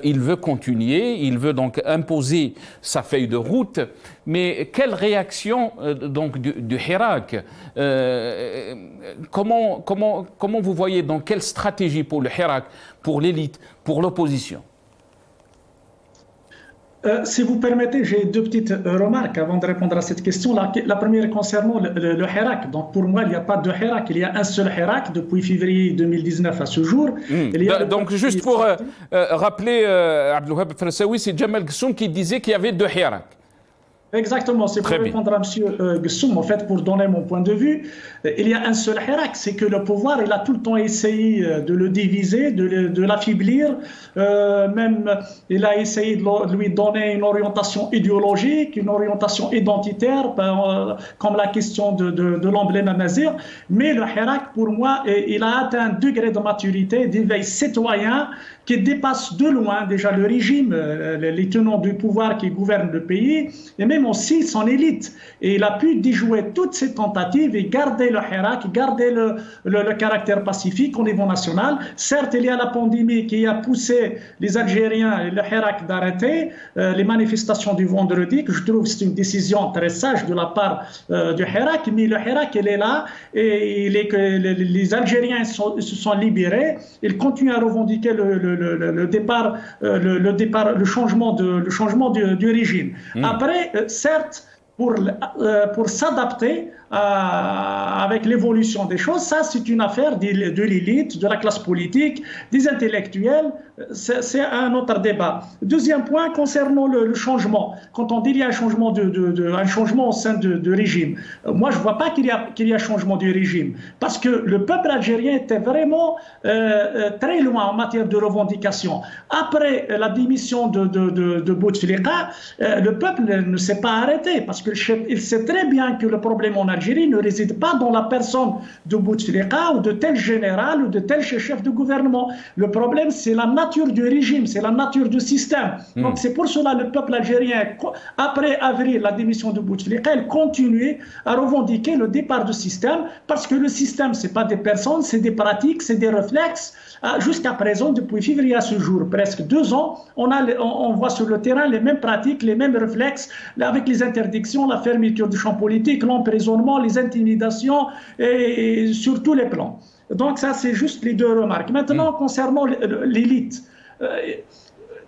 Il veut continuer, il veut donc imposer sa feuille de route, mais quelle réaction donc du Hirak? Comment vous voyez, dans quelle stratégie pour le Hirak, pour l'élite, pour l'opposition? Si vous permettez, j'ai deux petites remarques avant de répondre à cette question. La première concernant le Hirak. Donc pour moi, il n'y a pas de Hirak, il y a un seul Hirak depuis février 2019 à ce jour. Donc juste pour rappeler, Abdelwahab Fersaoui, c'est Jamal Ghassoum qui disait qu'il y avait deux Hirak. Exactement, c'est pour répondre à M. Ghassoum, en fait, pour donner mon point de vue. Il y a un seul Hirak, c'est que le pouvoir, il a tout le temps essayé de le diviser, de l'affaiblir. Même, il a essayé de lui donner une orientation idéologique, une orientation identitaire, comme la question de l'emblème amazigh. Mais le Hirak, pour moi, il a atteint un degré de maturité, d'éveil citoyen, qui dépasse de loin déjà le régime, les tenants du pouvoir qui gouvernent le pays, et même aussi son élite. Et il a pu déjouer toutes ces tentatives et garder le Hirak, garder le caractère pacifique au niveau national. Certes, il y a la pandémie qui a poussé les Algériens et le Hirak d'arrêter les manifestations du vendredi, que je trouve que c'est une décision très sage de la part du Hirak, mais le Hirak, il est là, et les Algériens se sont libérés. Ils continuent à revendiquer le changement du régime. Après, certes, pour s'adapter avec l'évolution des choses. Ça, c'est une affaire de l'élite, de la classe politique, des intellectuels. C'est un autre débat. Deuxième point, concernant le changement. Quand on dit qu'il y a un changement, un changement au sein de régime, moi, je ne vois pas qu'il y a changement du régime. Parce que le peuple algérien était vraiment très loin en matière de revendication. Après la démission de Bouteflika, le peuple ne s'est pas arrêté. Parce qu'il sait très bien que le problème en Algérie ne réside pas dans la personne de Bouteflika ou de tel général ou de tel chef de gouvernement. Le problème, c'est la nature du régime, c'est la nature du système. Donc c'est pour cela que le peuple algérien, après avril, la démission de Bouteflika, il continuait à revendiquer le départ du système, parce que le système, ce n'est pas des personnes, c'est des pratiques, c'est des réflexes. Jusqu'à présent, depuis février à ce jour, presque 2 ans, on voit sur le terrain les mêmes pratiques, les mêmes réflexes, avec les interdictions, la fermeture du champ politique, l'emprisonnement, les intimidations, et sur tous les plans. Donc ça, c'est juste les 2 remarques. Maintenant, concernant l'élite,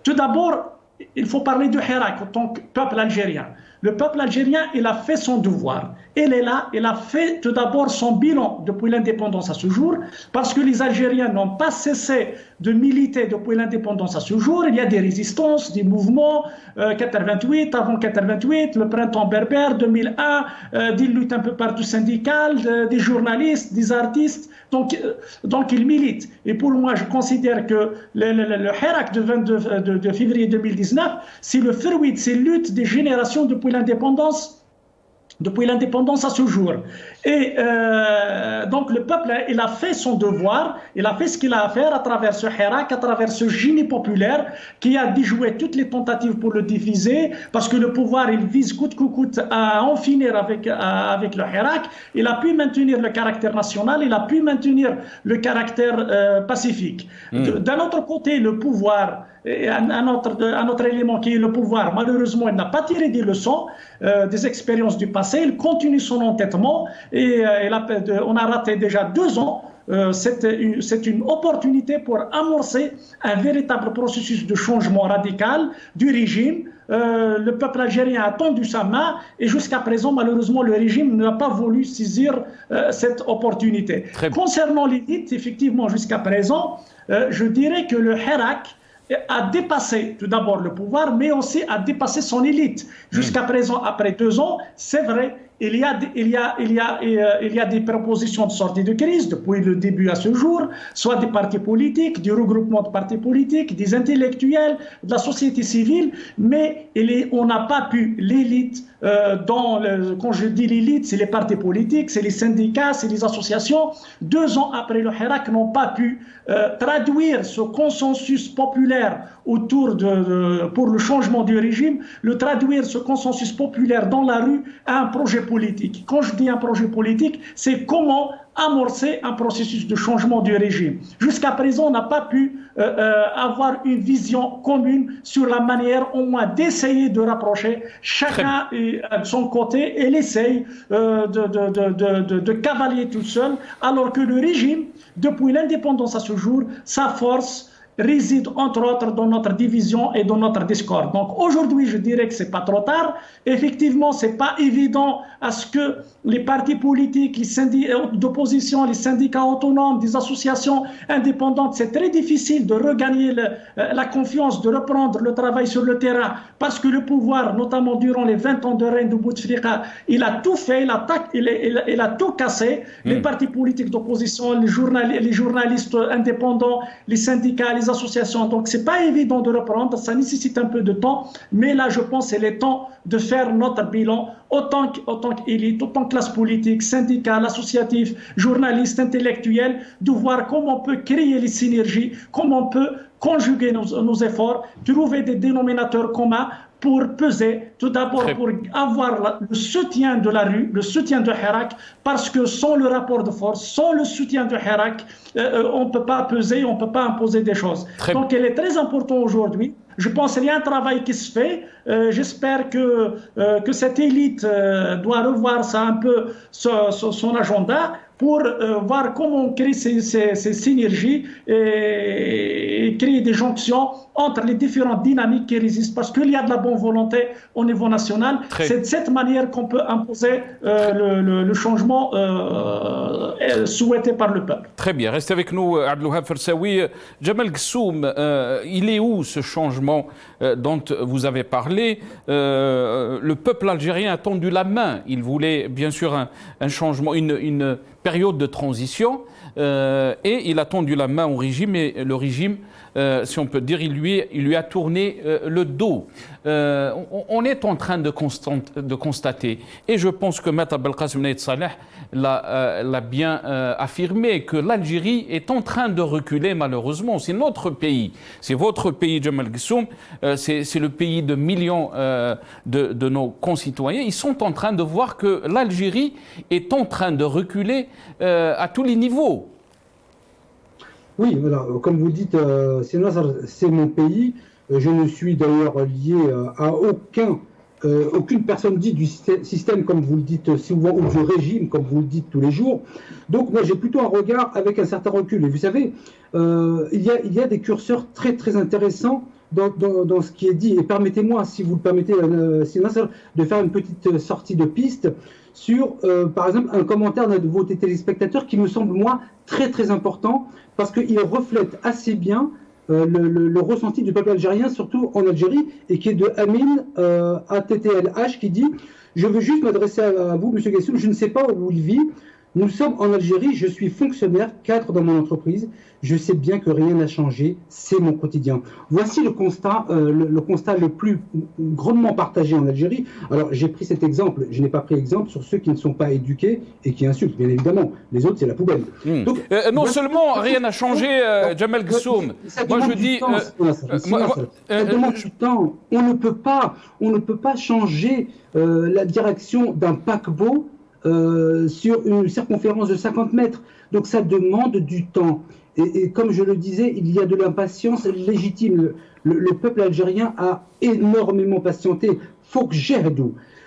tout d'abord, il faut parler du Hirak en tant que peuple algérien. Le peuple algérien, il a fait son devoir. Il est là, il a fait tout d'abord son bilan depuis l'indépendance à ce jour, parce que les Algériens n'ont pas cessé de militer depuis l'indépendance à ce jour. Il y a des résistances, des mouvements, 88, avant 88, le printemps berbère, 2001, des luttes un peu partout syndicales, des journalistes, des artistes. Donc ils militent. Et pour moi, je considère que le Hirak de février 2019, c'est le fruit de ces luttes des générations depuis l'indépendance à ce jour. Et donc le peuple, il a fait son devoir, il a fait ce qu'il a à faire à travers ce Hirak, à travers ce génie populaire qui a déjoué toutes les tentatives pour le diviser, parce que le pouvoir, il vise coûte que coûte à en finir avec le Hirak. Il a pu maintenir le caractère national, il a pu maintenir le caractère pacifique. D'un autre côté, le pouvoir, et un autre élément qui est le pouvoir, malheureusement, il n'a pas tiré des leçons des expériences du passé, il continue son entêtement et on a raté déjà 2 ans. C'est une opportunité pour amorcer un véritable processus de changement radical du régime. Le peuple algérien a tendu sa main et jusqu'à présent, malheureusement, le régime n'a pas voulu saisir cette opportunité. Concernant l'élite, effectivement, jusqu'à présent, je dirais que le Hirak a dépassé tout d'abord le pouvoir, mais aussi a dépassé son élite. Jusqu'à présent, après 2 ans, c'est vrai, il y a des propositions de sortie de crise depuis le début à ce jour, soit des partis politiques, des regroupements de partis politiques, des intellectuels, de la société civile, mais on n'a pas pu, l'élite, quand je dis l'élite, c'est les partis politiques, c'est les syndicats, c'est les associations, 2 ans après le Hirak, n'ont pas pu traduire ce consensus populaire pour le changement du régime, traduire ce consensus populaire dans la rue à un projet politique. Quand je dis un projet politique, c'est comment amorcer un processus de changement du régime. Jusqu'à présent, on n'a pas pu avoir une vision commune sur la manière au moins d'essayer de rapprocher chacun de son côté et l'essaye de cavalier tout seul, alors que le régime, depuis l'indépendance à ce jour, sa force réside entre autres dans notre division et dans notre discorde. Donc aujourd'hui, je dirais que c'est pas trop tard. Effectivement, c'est pas évident à ce que les partis politiques, les syndicats d'opposition, les syndicats autonomes, des associations indépendantes, c'est très difficile de regagner la confiance, de reprendre le travail sur le terrain, parce que le pouvoir, notamment durant les 20 ans de règne de Bouteflika, il a tout fait, il a tout cassé. Les partis politiques d'opposition, les journalistes indépendants, les syndicats, les associations. Donc c'est pas évident de reprendre, ça nécessite un peu de temps, mais là je pense que c'est le temps de faire notre bilan autant qu'élite, autant que classe politique, syndicale, associative, journaliste, intellectuel, de voir comment on peut créer les synergies, comment on peut conjuguer nos efforts, trouver des dénominateurs communs pour peser, tout d'abord pour avoir le soutien de la rue, le soutien de Hirak, parce que sans le rapport de force, sans le soutien de Hirak, on ne peut pas peser, on ne peut pas imposer des choses. Donc il est très important aujourd'hui Je pense qu'il y a un travail qui se fait. J'espère que cette élite doit revoir ça un peu son agenda pour voir comment créer ces synergies et créer des jonctions entre les différentes dynamiques qui résistent. Parce qu'il y a de la bonne volonté au niveau national. C'est de cette manière qu'on peut imposer le changement souhaité par le peuple. Très bien. Restez avec nous, Abdelwahab Fersaoui. Jamal Ghassoum, il est où ce changement dont vous avez parlé? Le peuple algérien a tendu la main. Il voulait bien sûr un changement, une période de transition, et il a tendu la main au régime, et le régime, si on peut dire, il lui a tourné le dos. On est en train de constater, et je pense que Maître Belkacem Naïd Saleh l'a bien affirmé, que l'Algérie est en train de reculer malheureusement. C'est notre pays, c'est votre pays, Jamal Ghassoum, c'est le pays de millions de nos concitoyens. Ils sont en train de voir que l'Algérie est en train de reculer à tous les niveaux. Oui, voilà, comme vous dites, c'est mon pays. Je ne suis d'ailleurs lié à aucune personne dite du système, comme vous le dites souvent, ou du régime, comme vous le dites tous les jours. Donc moi, j'ai plutôt un regard avec un certain recul. Et vous savez, il y a des curseurs très, très intéressants dans ce qui est dit. Et permettez-moi, si vous le permettez, de faire une petite sortie de piste sur, par exemple, un commentaire de vos téléspectateurs qui me semble, moi, très, très important, parce qu'il reflète assez bien le ressenti du peuple algérien, surtout en Algérie, et qui est de Amin ATTLH, qui dit « Je veux juste m'adresser à vous, M. Ghassoum, je ne sais pas où il vit. Nous sommes en Algérie, je suis fonctionnaire, cadre dans mon entreprise. Je sais bien que rien n'a changé, c'est mon quotidien. » Voici le constat le plus grandement partagé en Algérie. Alors, j'ai pris cet exemple, je n'ai pas pris exemple sur ceux qui ne sont pas éduqués et qui insultent, bien évidemment. Les autres, c'est la poubelle. Donc, non seulement rien n'a changé, Jamal Ghassoum. Moi, je dis... Ça demande du temps. On ne peut pas changer la direction d'un paquebot sur une circonférence de 50 mètres. Donc ça demande du temps. Et comme je le disais, il y a de l'impatience légitime. Le peuple algérien a énormément patienté. Faut que j'aide.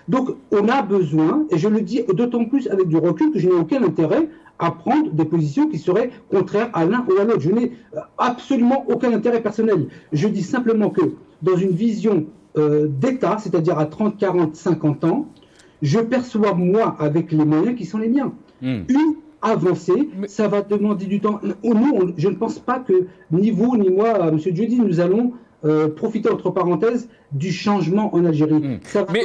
Donc on a besoin, et je le dis d'autant plus avec du recul, que je n'ai aucun intérêt à prendre des positions qui seraient contraires à l'un ou à l'autre. Je n'ai absolument aucun intérêt personnel. Je dis simplement que dans une vision d'État, c'est-à-dire à 30, 40, 50 ans, je perçois, moi, avec les moyens qui sont les miens. Une avancée, ça va demander du temps. Nous, je ne pense pas que ni vous, ni moi, M. Djeudi, nous allons profiter, entre parenthèses, du changement en Algérie.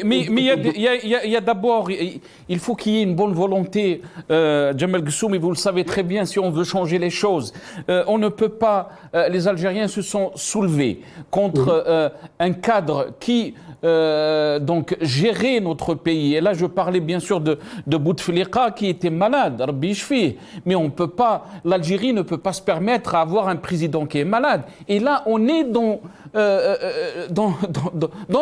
Mais il y a d'abord, il faut qu'il y ait une bonne volonté, Jamal Ghassoum, et vous le savez très bien, si on veut changer les choses. On ne peut pas, les Algériens se sont soulevés contre un cadre qui donc gérait notre pays. Et là, je parlais bien sûr de Bouteflika qui était malade, Rabbi Yishfih. Mais on peut pas, l'Algérie ne peut pas se permettre d'avoir un président qui est malade. Et là, on est dans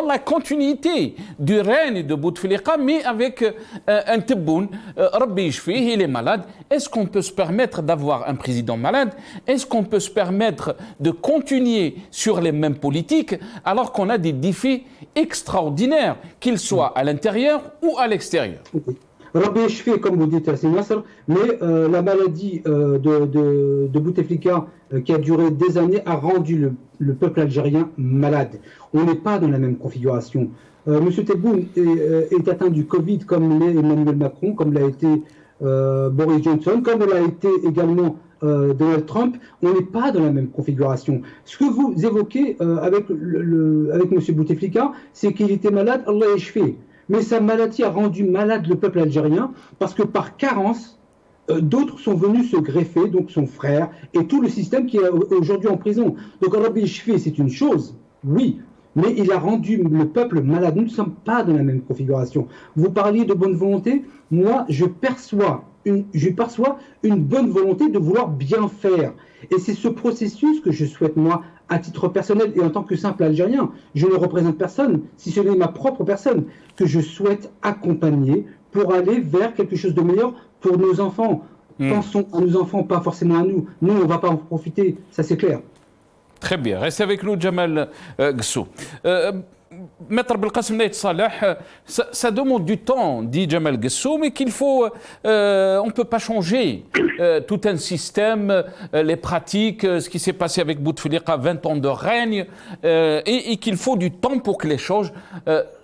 la continuité du règne de Bouteflika, mais avec un Tebboune, Rabbi Yishfih, il est malade. Est-ce qu'on peut se permettre d'avoir un président malade? Est-ce qu'on peut se permettre de continuer sur les mêmes politiques alors qu'on a des défis extraordinaires, qu'ils soient à l'intérieur ou à l'extérieur? Rabbi Yishfih, comme vous dites, c'est Nasser, mais la maladie de Bouteflika, qui a duré des années, a rendu le peuple algérien malade. On n'est pas dans la même configuration. Monsieur Tebboune est atteint du Covid comme l'est Emmanuel Macron, comme l'a été Boris Johnson, comme l'a été également Donald Trump. On n'est pas dans la même configuration. Ce que vous évoquez avec monsieur Bouteflika, c'est qu'il était malade, Allah Yishfih. Mais sa maladie a rendu malade le peuple algérien parce que par carence, d'autres sont venus se greffer, donc son frère, et tout le système qui est aujourd'hui en prison. Donc Rabbi Yishfih, c'est une chose, oui, mais il a rendu le peuple malade. Nous ne sommes pas dans la même configuration. Vous parliez de bonne volonté, moi je perçois une bonne volonté de vouloir bien faire. Et c'est ce processus que je souhaite, moi, à titre personnel et en tant que simple Algérien, je ne représente personne, si ce n'est ma propre personne, que je souhaite accompagner pour aller vers quelque chose de meilleur pour nos enfants. Pensons à nos enfants, pas forcément à nous. Nous, on ne va pas en profiter, ça c'est clair. Très bien. Restez avec nous, Jamal Guessou. Maître Belkacem Naït Saleh, ça demande du temps, dit Jamal Guessou, mais qu'il faut, on ne peut pas changer tout un système, les pratiques, ce qui s'est passé avec Bouteflika, 20 ans de règne, et qu'il faut du temps pour que les choses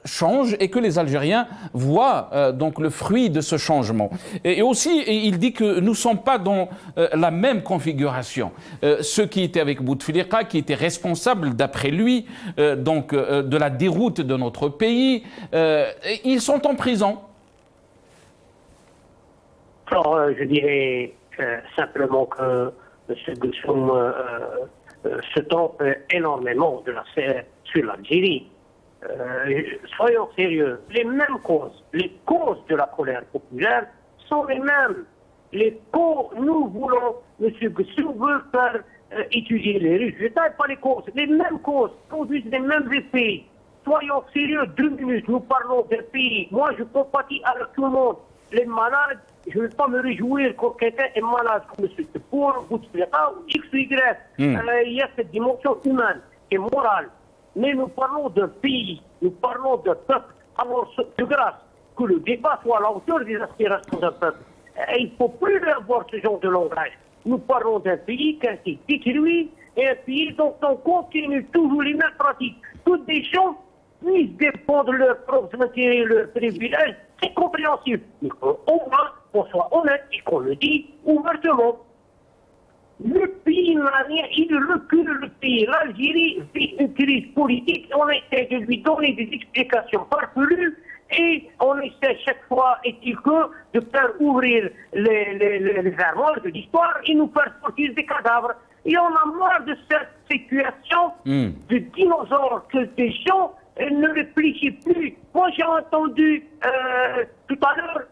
changent et que les Algériens voient donc le fruit de ce changement. Et aussi, il dit que nous ne sommes pas dans la même configuration. Ceux qui étaient avec Bouteflika, qui étaient responsables, d'après lui, donc de la déroute de notre pays, ils sont en prison. Alors, je dirais simplement que M. Guessou se trompe énormément sur l'Algérie. Soyons sérieux, les mêmes causes, les causes de la colère populaire sont les mêmes. Nous voulons, M. Guessou veut faire étudier les Russes. Je ne taille pas les causes. Les mêmes causes produisent les mêmes effets. Soyons sérieux, 2 minutes, nous parlons d'un pays. Moi, je compatis avec tout le monde. Les malades, je ne vais pas me réjouir quand quelqu'un est malade, comme M. Tebboune, Bouteflika ou X ou Y. Il y a cette dimension humaine et morale. Mais nous parlons d'un pays, nous parlons d'un peuple. Alors, de grâce, que le débat soit à la hauteur des aspirations d'un peuple. Il ne faut plus avoir ce genre de langage. Nous parlons d'un pays qui a été détruit et un pays dont on continue toujours les mêmes pratiques. Toutes des gens puissent défendre leurs propres intérêts, leurs privilèges, c'est compréhensible. Mais au moins, qu'on soit honnête et qu'on le dit ouvertement. Le pays n'a rien, il recule le pays. L'Algérie vit une crise politique, on essaie de lui donner des explications farfelues et on essaie chaque fois, est-il que, de faire ouvrir les armoires de l'histoire et nous faire sortir des cadavres. Et on a marre de cette situation de dinosaures que des gens ne réfléchissent plus. Moi j'ai entendu tout à l'heure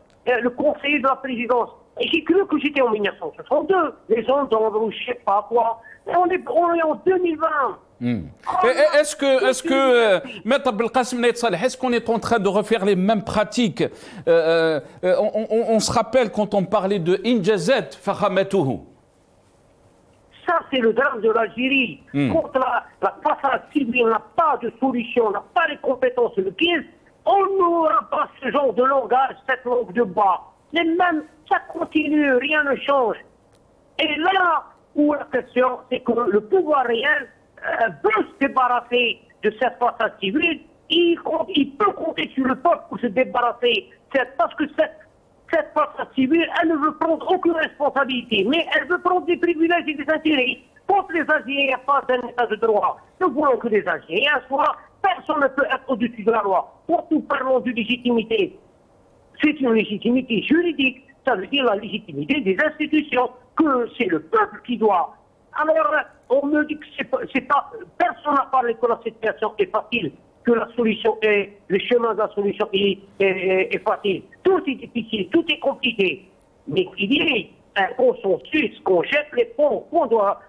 le conseiller de la présidence. Et j'ai cru que j'étais en 1962, les gens dans je ne sais pas quoi. On est en 2020. Est-ce que Maître Belkacem Naït Saleh, est-ce qu'on est en train de refaire les mêmes pratiques on se rappelle quand on parlait de Injazat Fakhamatouhou. Ça, c'est le drame de l'Algérie. Quand la façade civile n'a pas de solution, n'a pas les compétences requises, on n'aura pas ce genre de langage, cette langue de bois. Les mêmes, ça continue, rien ne change. Et là où la question, c'est que le pouvoir réel veut se débarrasser de cette façade civile, il peut compter sur le peuple pour se débarrasser. Parce que cette façade civile, elle ne veut prendre aucune responsabilité, mais elle veut prendre des privilèges et des intérêts. Contre les Algériens, il n'y a pas d'un état de droit. Nous voulons que les Algériens soient, personne ne peut être au-dessus de la loi. Quand nous parlons de légitimité, c'est une légitimité juridique, ça veut dire la légitimité des institutions, que c'est le peuple qui doit. Alors, on me dit que c'est pas, personne n'a parlé que la situation est facile, que la solution est, le chemin de la solution est facile. Tout est difficile, tout est compliqué. Mais il y a un consensus, qu'on jette les ponts, qu'on doit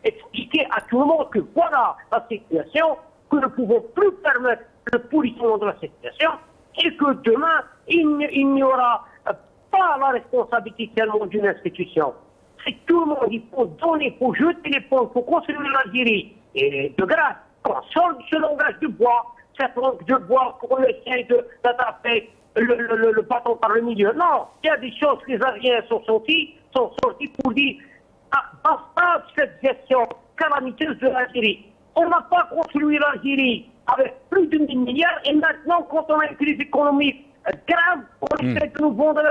expliquer à tout le monde que voilà la situation, que nous ne pouvons plus permettre le pourrissement de la situation, et que demain, il n'y aura pas la responsabilité seulement d'une institution. C'est tout le monde, il faut donner, il faut jeter les ponts, il faut construire l'Algérie. Et de grâce, qu'on sort de ce langage de bois, cette langue de bois, qu'on essaie d'attraper le bâton par le milieu. Non, il y a des choses que les Algériens sont sortis pour dire basta cette gestion calamiteuse de l'Algérie. On n'a pas construit l'Algérie avec plus de 1000 milliards et maintenant, quand on a une crise économique grave, on essaie de nous vendre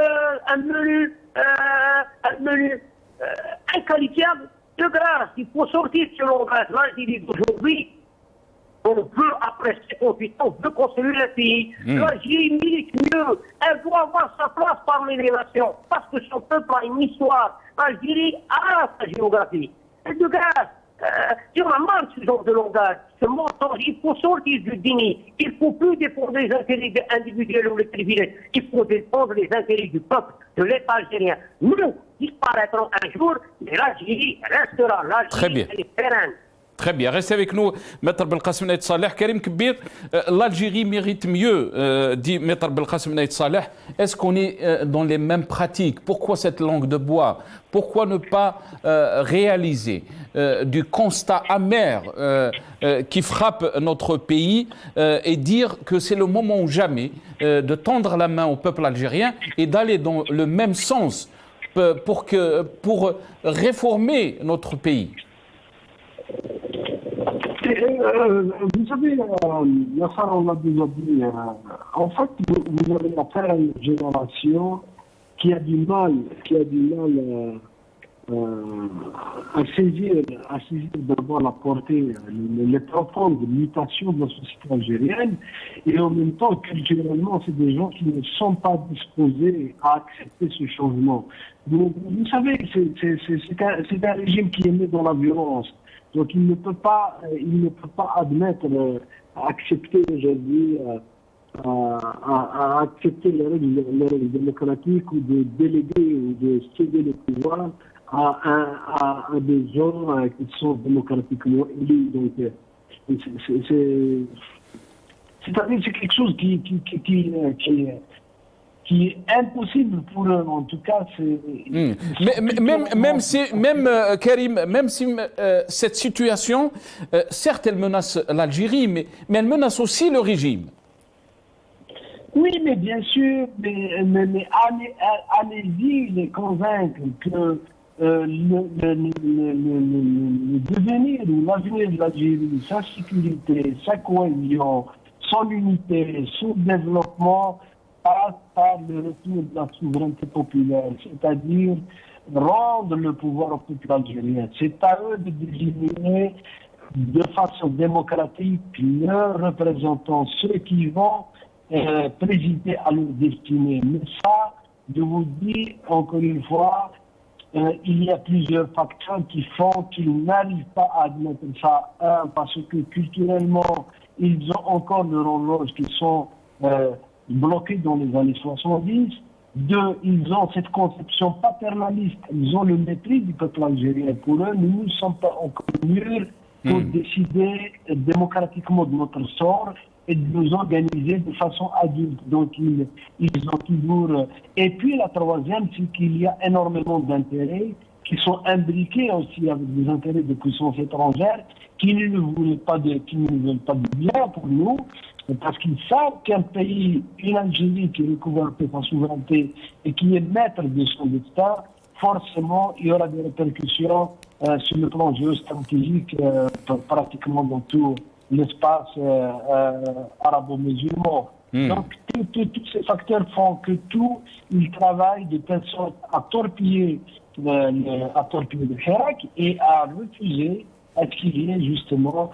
un menu inqualifiable. De grâce, il faut sortir de ce langage. L'Algérie d'aujourd'hui, on veut, après 58 ans, on veut construire le pays. L'Algérie mérite mieux. Elle doit avoir sa place parmi les nations. Parce que son peuple a une histoire. L'Algérie a sa géographie. Et de grâce, si on a marre de ce genre de langage, ce mensonge, il faut sortir du déni. Il ne faut plus défendre les intérêts individuels ou les privilèges. Il faut défendre les intérêts du peuple, de l'État algérien. Nous disparaîtrons un jour, mais l'Algérie restera. L'Algérie, elle est pérenne. Très bien, restez avec nous, Maître Belkacem Naït Saleh. Karim Kbir, l'Algérie mérite mieux, dit Maître Belkacem Naït Saleh. Est-ce qu'on est dans les mêmes pratiques? Pourquoi cette langue de bois? Pourquoi ne pas réaliser du constat amer qui frappe notre pays et dire que c'est le moment ou jamais de tendre la main au peuple algérien et d'aller dans le même sens pour réformer notre pays? Vous savez, Yassar, on l'a déjà dit, en fait, vous avez affaire à une génération qui a du mal à saisir d'abord la portée, les profondes mutations de la société algérienne, et en même temps, culturellement, c'est des gens qui ne sont pas disposés à accepter ce changement. Donc, vous savez, c'est un régime qui est né dans la violence. Donc il ne peut pas admettre, accepter aujourd'hui, à accepter les règles démocratiques ou de déléguer ou de céder le pouvoir à des gens qui sont démocratiquement élus. Donc c'est-à-dire c'est quelque chose qui est impossible pour eux, en tout cas. Karim, même si cette situation, certes, elle menace l'Algérie, mais elle menace aussi le régime. Oui, mais bien sûr, mais allez-y les convaincre que le devenir ou l'avenir de l'Algérie, sa sécurité, sa cohésion, son unité, son développement, par le retour de la souveraineté populaire, c'est-à-dire rendre le pouvoir au peuple algérien. C'est à eux de désigner de façon démocratique leurs représentants, ceux qui vont présider à leur destinée. Mais ça, je vous dis encore une fois, il y a plusieurs facteurs qui font qu'ils n'arrivent pas à admettre ça. Un, parce que culturellement, ils ont encore leur horloge qui sont bloqués dans les années 70. Deux, ils ont cette conception paternaliste. Ils ont le mépris du peuple algérien. Pour eux, nous ne sommes pas encore mûrs pour décider démocratiquement de notre sort et de nous organiser de façon adulte. Donc, ils ont toujours... Et puis, la troisième, c'est qu'il y a énormément d'intérêts qui sont imbriqués aussi avec des intérêts de puissance étrangère qui ne veulent pas de bien pour nous, parce qu'ils savent qu'un pays, une Algérie qui recouvre sa souveraineté et qui est maître de son destin, forcément, il y aura des répercussions sur le plan géostratégique pratiquement dans tout l'espace arabo-musulman. Donc, tous ces facteurs font que ils travaillent de telle sorte à torpiller le Hirak et à refuser à qu'il y ait justement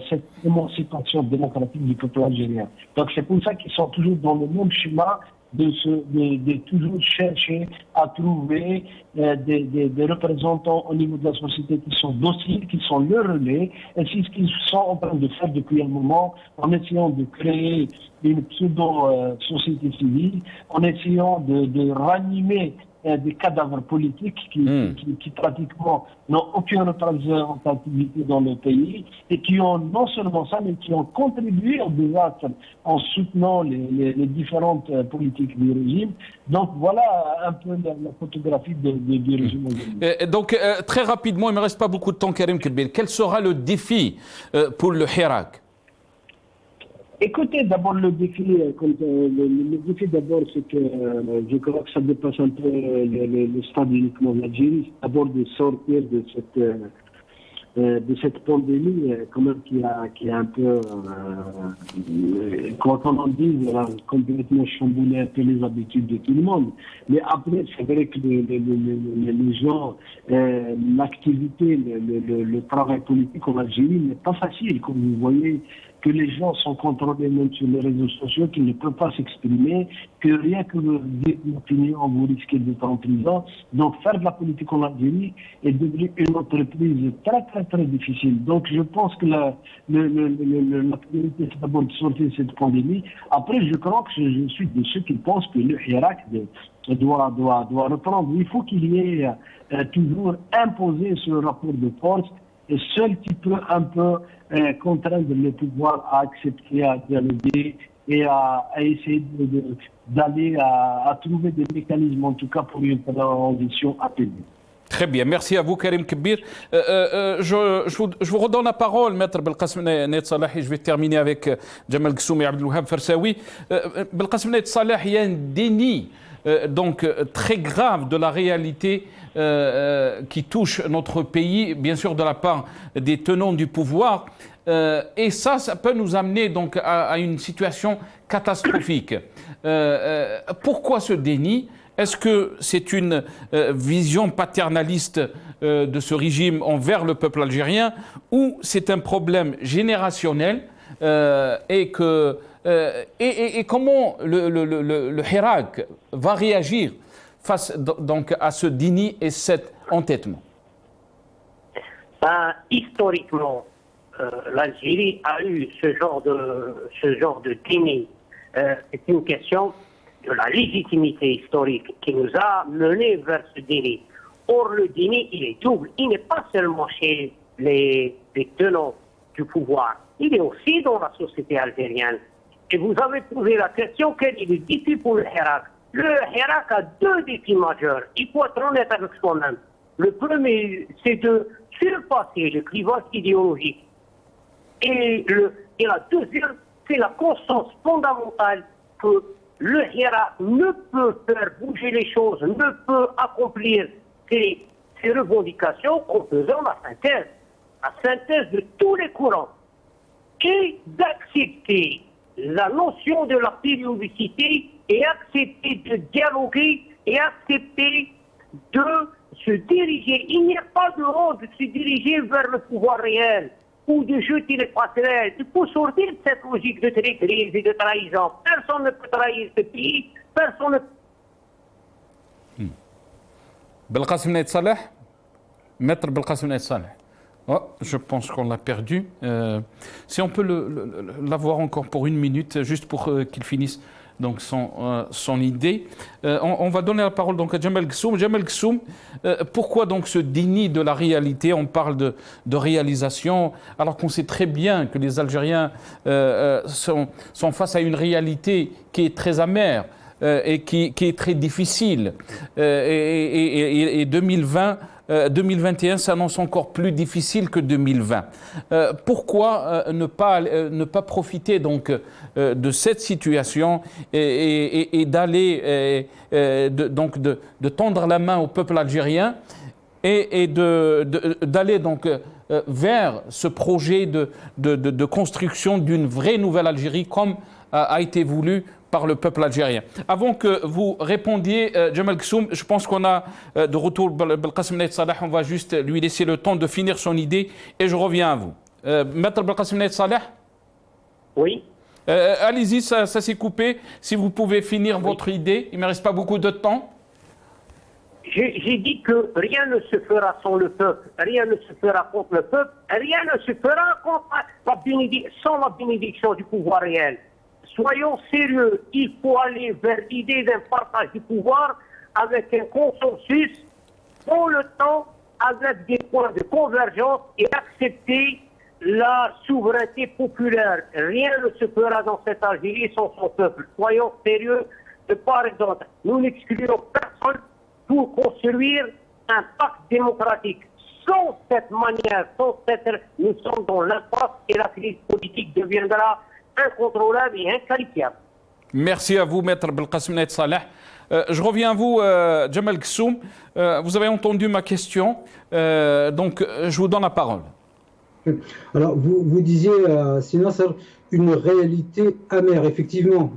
cette émancipation démocratique du peuple algérien. Donc c'est pour ça qu'ils sont toujours dans le même schéma de toujours chercher à trouver des représentants au niveau de la société qui sont dociles, qui sont le relais, et c'est ce qu'ils sont en train de faire depuis un moment, en essayant de créer une pseudo-société civile, en essayant de ranimer des cadavres politiques qui pratiquement n'ont aucune représentativité dans le pays et qui ont non seulement ça, mais qui ont contribué au désastre en soutenant les différentes politiques du régime. Donc voilà un peu la photographie du régime. Donc très rapidement, il ne me reste pas beaucoup de temps, Karim Kbir. Quel sera le défi pour le Hirak? Écoutez, d'abord le défi, d'abord, c'est que je crois que ça dépasse un peu le stade uniquement de l'Algérie. D'abord de sortir de cette pandémie, quand même, qui a un peu, quoi qu'on en dise, complètement chamboulé un peu les habitudes de tout le monde. Mais après, c'est vrai que les gens, l'activité, le travail politique en Algérie n'est pas facile, comme vous voyez, que les gens sont contrôlés même sur les réseaux sociaux, qu'ils ne peuvent pas s'exprimer, que rien que vous dites une opinion, vous risquez d'être en prison. Donc faire de la politique en Algérie est devenu une entreprise très très très difficile. Donc je pense que la priorité c'est d'abord de sortir de cette pandémie. Après je crois que je suis de ceux qui pensent que le Hirak doit reprendre. Il faut qu'il y ait toujours imposé ce rapport de force seul qui peut un peu contraindre le pouvoir à accepter, à dialoguer et à essayer d'aller à trouver des mécanismes, en tout cas pour une transition apaisée. Très bien, merci à vous Karim Kbir. Je vous redonne la parole, Maître Belkacem Nayed Salah, et je vais terminer avec Jamal Ghessoum et Abdelouhab Fersaoui. Belkacem Nayed Salah, il y a un déni donc très grave de la réalité qui touche notre pays, bien sûr de la part des tenants du pouvoir, et ça peut nous amener donc à une situation catastrophique. Pourquoi ce déni ? Est-ce que c'est une vision paternaliste de ce régime envers le peuple algérien, ou c'est un problème générationnel et comment le Hirak va réagir face donc à ce déni et cet entêtement? Historiquement, l'Algérie a eu ce genre de déni. C'est une question de la légitimité historique qui nous a menés vers ce déni. Or, le déni, il est double. Il n'est pas seulement chez les tenants du pouvoir, il est aussi dans la société algérienne. Et vous avez posé la question, quel est le défi pour le Hirak? Le Hirak a deux défis majeurs. Il faut être honnête avec soi-même. Le premier, c'est de surpasser le clivage idéologique. Et la deuxième, c'est la conscience fondamentale que le Hirak ne peut faire bouger les choses, ne peut accomplir ses revendications en faisant la synthèse de tous les courants, et d'accepter la notion de la périodicité, et accepter de dialoguer, et accepter de se diriger. Il n'y a pas de honte de se diriger vers le pouvoir réel, ou de jeter les passerelles. Il faut sortir de cette logique de traîtrise et de trahison. Personne ne peut trahir ce pays, personne ne... Belkacem Nayed Salah, Maître Belkacem Nayed Salah. Oh, je pense qu'on l'a perdu. Si on peut l'avoir encore pour une minute, juste pour qu'il finisse donc son idée. On va donner la parole donc à Jamal Ghessoum. Jamal Ghessoum, pourquoi donc ce déni de la réalité? On parle de réalisation, alors qu'on sait très bien que les Algériens sont face à une réalité qui est très amère et qui est très difficile. Et 2021 s'annonce encore plus difficile que 2020. Pourquoi ne pas profiter donc de cette situation et d'aller de tendre la main au peuple algérien et d'aller donc vers ce projet de construction d'une vraie nouvelle Algérie comme a été voulu par le peuple algérien. Avant que vous répondiez, Jamal Ghessoum, je pense qu'on a de retour Belkacem Nayed Salah, on va juste lui laisser le temps de finir son idée et je reviens à vous. Maître Belkacem Nayed Salah? Oui. Allez-y, ça s'est coupé. Si vous pouvez finir votre idée, il ne me reste pas beaucoup de temps. J'ai dit que rien ne se fera sans le peuple, rien ne se fera contre le peuple, rien ne se fera sans la bénédiction du pouvoir réel. Soyons sérieux, il faut aller vers l'idée d'un partage du pouvoir avec un consensus, pour le temps, avec des points de convergence et accepter la souveraineté populaire. Rien ne se fera dans cette Algérie sans son peuple. Soyons sérieux de part et d'autre. Nous n'excluons personne pour construire un pacte démocratique. Sans cette manière, nous sommes dans l'impasse et la crise politique deviendra incontrôlable et inqualifiable. Merci à vous, Maître Belkacem Nayed Salah. Je reviens à vous, Jamal Ghessoum. Vous avez entendu ma question, donc je vous donne la parole. Alors, vous disiez, sinon, une réalité amère. Effectivement,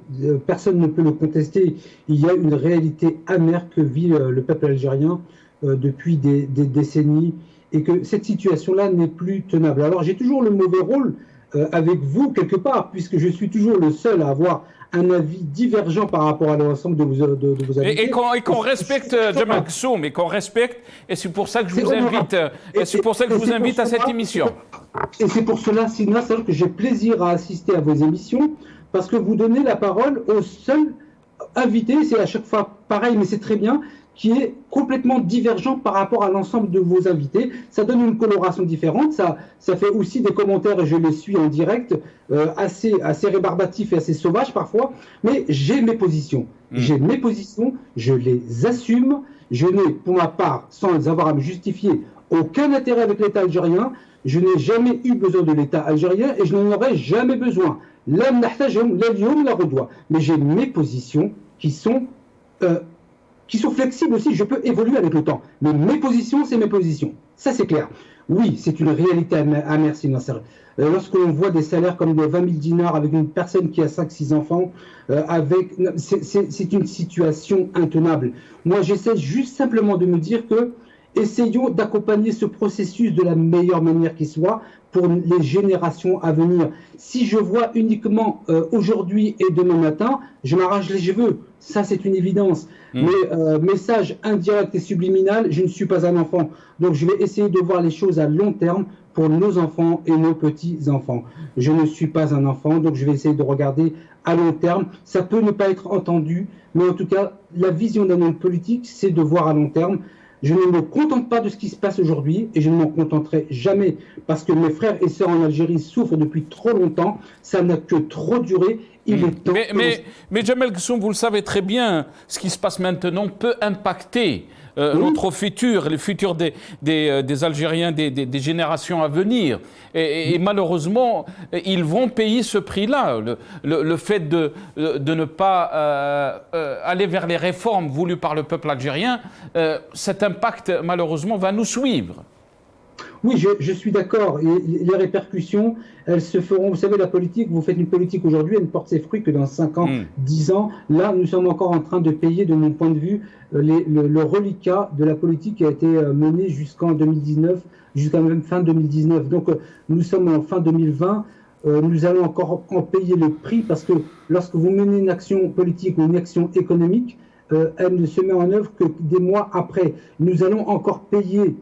personne ne peut le contester. Il y a une réalité amère que vit le peuple algérien depuis des décennies et que cette situation-là n'est plus tenable. Alors, j'ai toujours le mauvais rôle avec vous, quelque part, puisque je suis toujours le seul à avoir un avis divergent par rapport à l'ensemble de vos avis. Et qu'on respecte, Jamal Ghessoum, et qu'on respecte, et c'est pour ça que je vous invite, à cette émission. Et c'est pour cela, Sina, que j'ai plaisir à assister à vos émissions, parce que vous donnez la parole au seul invité, c'est à chaque fois pareil, mais c'est très bien, qui est complètement divergent par rapport à l'ensemble de vos invités. Ça donne une coloration différente, ça fait aussi des commentaires, et je les suis en direct, assez rébarbatifs et assez sauvages parfois, mais j'ai mes positions. J'ai mes positions, je les assume, je n'ai pour ma part, sans avoir à me justifier, aucun intérêt avec l'État algérien, je n'ai jamais eu besoin de l'État algérien et je n'en aurai jamais besoin. Mais j'ai mes positions qui sont flexibles aussi, je peux évoluer avec le temps. Mais mes positions, c'est mes positions. Ça, c'est clair. Oui, c'est une réalité amère, Nasser. Lorsque l'on voit des salaires comme de 20 000 dinars avec une personne qui a 5-6 enfants, c'est une situation intenable. Moi, j'essaie juste simplement de me dire que essayons d'accompagner ce processus de la meilleure manière qui soit pour les générations à venir. Si je vois uniquement aujourd'hui et demain matin, je m'arrache les cheveux. Ça, c'est une évidence. Mais message indirect et subliminal, je ne suis pas un enfant. Donc, je vais essayer de voir les choses à long terme pour nos enfants et nos petits-enfants. Je ne suis pas un enfant, donc je vais essayer de regarder à long terme. Ça peut ne pas être entendu, mais en tout cas, la vision d'un homme politique, c'est de voir à long terme. Je ne me contente pas de ce qui se passe aujourd'hui et je ne m'en contenterai jamais parce que mes frères et sœurs en Algérie souffrent depuis trop longtemps. Ça n'a que trop duré. Il est temps. Mais Jamel Ghassoum, vous le savez très bien, ce qui se passe maintenant peut impacter notre futur, le futur des Algériens, des générations à venir. Et malheureusement, ils vont payer ce prix-là. Le fait de ne pas aller vers les réformes voulues par le peuple algérien, cet impact, malheureusement, va nous suivre. Oui, je suis d'accord. Les répercussions, elles se feront. Vous savez, la politique, vous faites une politique aujourd'hui, elle ne porte ses fruits que dans 5 ans, 10 ans. Là, nous sommes encore en train de payer, de mon point de vue, le reliquat de la politique qui a été menée jusqu'en 2019, jusqu'à même fin 2019. Donc, nous sommes en fin 2020. Nous allons encore en payer le prix parce que lorsque vous menez une action politique ou une action économique, elle ne se met en œuvre que des mois après. Nous allons encore payer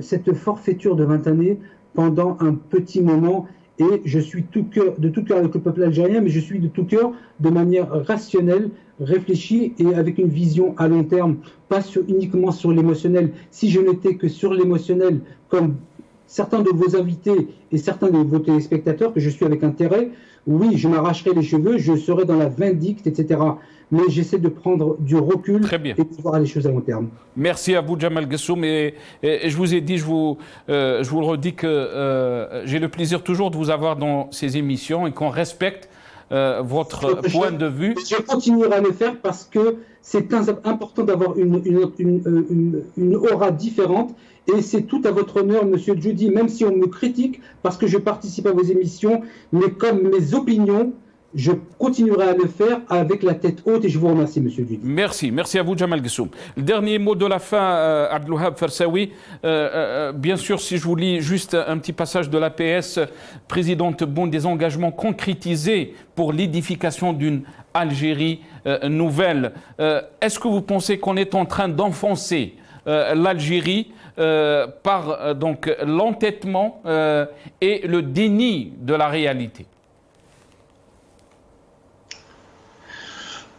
cette forfaiture de 20 années pendant un petit moment et je suis de tout cœur avec le peuple algérien, mais je suis de tout cœur de manière rationnelle, réfléchie et avec une vision à long terme, pas uniquement sur l'émotionnel. Si je n'étais que sur l'émotionnel, comme certains de vos invités et certains de vos téléspectateurs, que je suis avec intérêt, oui, je m'arracherai les cheveux, je serai dans la vindicte, etc. Mais j'essaie de prendre du recul et de voir les choses à long terme. Merci à vous, Jamel Ghassoum. Et je vous ai dit, je vous le redis que j'ai le plaisir toujours de vous avoir dans ces émissions et qu'on respecte votre point de vue. Je continuerai à le faire parce que c'est important d'avoir une aura différente. Et c'est tout à votre honneur, Monsieur Djoudi, même si on me critique parce que je participe à vos émissions, mais comme mes opinions, je continuerai à le faire avec la tête haute et je vous remercie, Monsieur Djoudi. Merci à vous, Jamel Ghassoum. Le dernier mot de la fin, Abdelwahab Fersaoui. Bien sûr, si je vous lis juste un petit passage de l'APS, président Tebboune, des engagements concrétisés pour l'édification d'une Algérie nouvelle. Est-ce que vous pensez qu'on est en train d'enfoncer l'Algérie par donc l'entêtement et le déni de la réalité?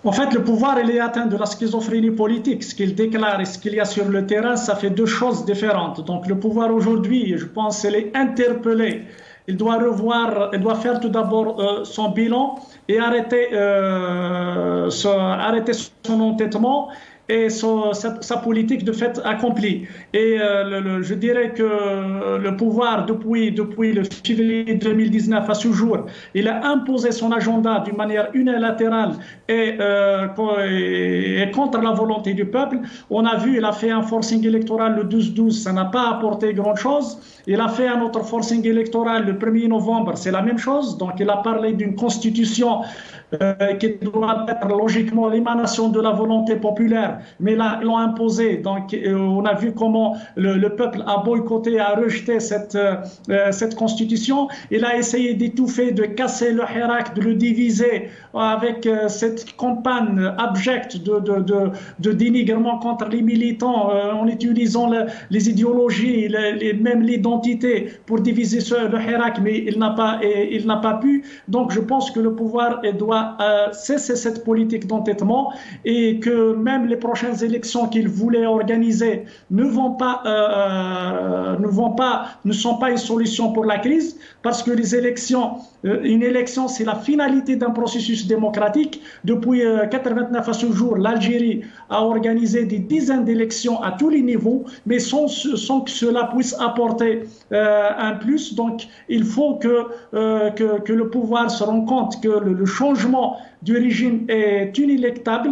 En fait, le pouvoir, il est atteint de la schizophrénie politique. Ce qu'il déclare et ce qu'il y a sur le terrain, ça fait deux choses différentes. Donc, le pouvoir aujourd'hui, je pense, il est interpellé. Il doit faire tout d'abord son bilan et arrêter son entêtement et sa politique de fait accomplie. Et je dirais que le pouvoir, depuis le février 2019 à ce jour, il a imposé son agenda d'une manière unilatérale et contre la volonté du peuple. On a vu, il a fait un forcing électoral le 12-12, ça n'a pas apporté grand-chose. Il a fait un autre forcing électoral le 1er novembre, c'est la même chose. Donc il a parlé d'une constitution qui doit être logiquement l'émanation de la volonté populaire, mais là, ils l'ont imposé. Donc, on a vu comment le peuple a boycotté, a rejeté cette constitution. Il a essayé d'étouffer, de casser le Hirak, de le diviser avec cette campagne abjecte de dénigrement contre les militants en utilisant les idéologies, même l'identité pour diviser le Hirak, mais il n'a pas pu. Donc, je pense que le pouvoir doit cesser cette politique d'entêtement et que même les prochaines élections qu'il voulait organiser ne sont pas une solution pour la crise, parce que les élections, une élection, c'est la finalité d'un processus démocratique. Depuis 1989 à ce jour, l'Algérie a organisé des dizaines d'élections à tous les niveaux, mais sans que cela puisse apporter un plus. Donc, il faut que le pouvoir se rende compte que le changement du régime est inéluctable,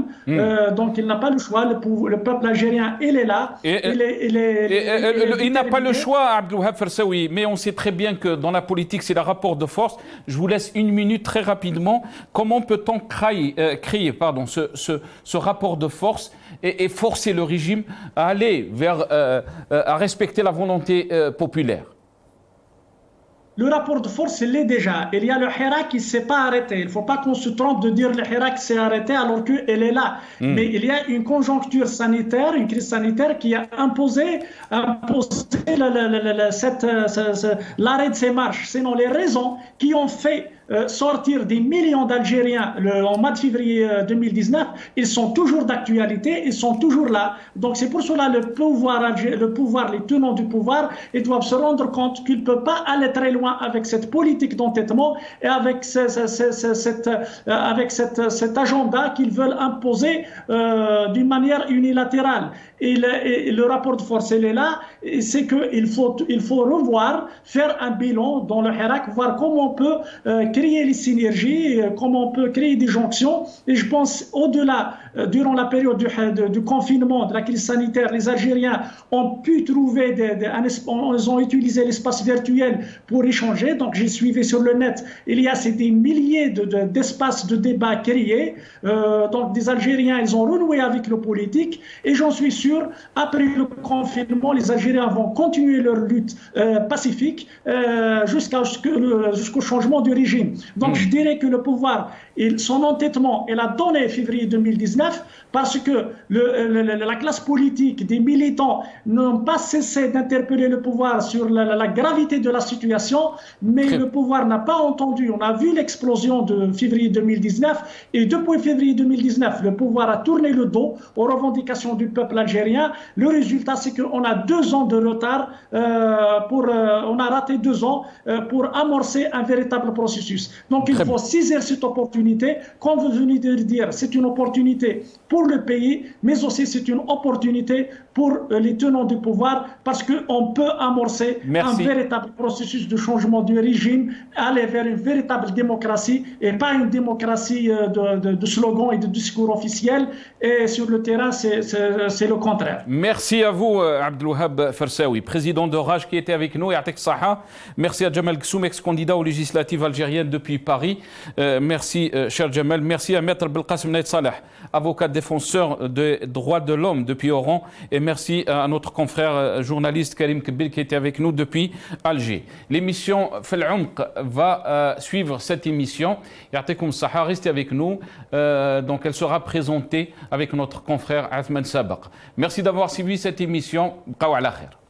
donc il n'a pas le choix. Le peuple algérien, il est là. Il n'a pas le choix, Abdelouhab Fersaoui, mais on sait très bien que dans la politique, c'est le rapport de force. Je vous laisse une minute très rapidement. Comment peut-on créer ce rapport de force et forcer le régime à aller vers, à respecter la volonté populaire? Le rapport de force, il l'est déjà. Il y a le Hirak qui ne s'est pas arrêté. Il ne faut pas qu'on se trompe de dire le Hirak s'est arrêté alors qu'elle est là. Mais il y a une conjoncture sanitaire, une crise sanitaire qui a imposé l'arrêt de ces marches. Sinon, les raisons qui ont fait sortir des millions d'Algériens en mois de février 2019, ils sont toujours d'actualité, ils sont toujours là. Donc c'est pour cela le pouvoir, les tenants du pouvoir, ils doivent se rendre compte qu'ils ne peuvent pas aller très loin avec cette politique d'entêtement et avec cet agenda qu'ils veulent imposer d'une manière unilatérale. Et le rapport de force, il est là, c'est qu'il faut revoir, faire un bilan dans le Hirak, voir comment on peut créer les synergies, comment on peut créer des jonctions. Et je pense au-delà, durant la période du confinement, de la crise sanitaire, les Algériens ont pu trouver, ils ont utilisé l'espace virtuel pour échanger. Donc j'ai suivi sur le net, il y a des milliers d'espaces de débat créés. Donc des Algériens, ils ont renoué avec le politique. Et j'en suis sûr, après le confinement, les Algériens vont continuer leur lutte pacifique jusqu'au changement du régime. Donc je dirais que le pouvoir, son entêtement, il a donné février 2019 parce que la classe politique, des militants n'ont pas cessé d'interpeller le pouvoir sur la gravité de la situation, mais le pouvoir n'a pas entendu. On a vu l'explosion de février 2019 et depuis février 2019, le pouvoir a tourné le dos aux revendications du peuple algérien. Le résultat, c'est qu'on a 2 ans de retard, on a raté 2 ans pour amorcer un véritable processus. Donc il faut saisir cette opportunité. Comme vous venez de le dire, c'est une opportunité pour le pays, mais aussi c'est une opportunité pour les tenants du pouvoir, parce qu'on peut amorcer un véritable processus de changement du régime, aller vers une véritable démocratie et pas une démocratie de slogans et de discours officiels. Et sur le terrain, c'est le contraire. Merci à vous, Abdelouhab Fersaoui, président de RAJ, qui était avec nous. Merci à Jamal Kssoum, ex-candidat aux législatives algériennes depuis Paris. Merci, cher Jamal. Merci à Maître Belkacem Naïd Salah, avocat défenseur des droits de l'homme depuis Oran. Et merci à notre confrère journaliste Karim Kebbil qui était avec nous depuis Alger. L'émission Fil Umq va suivre cette émission. Ya'tikoum Saha, restez avec nous. Donc elle sera présentée avec notre confrère Athman Sabaq. Merci d'avoir suivi cette émission. Bqaw ala khair.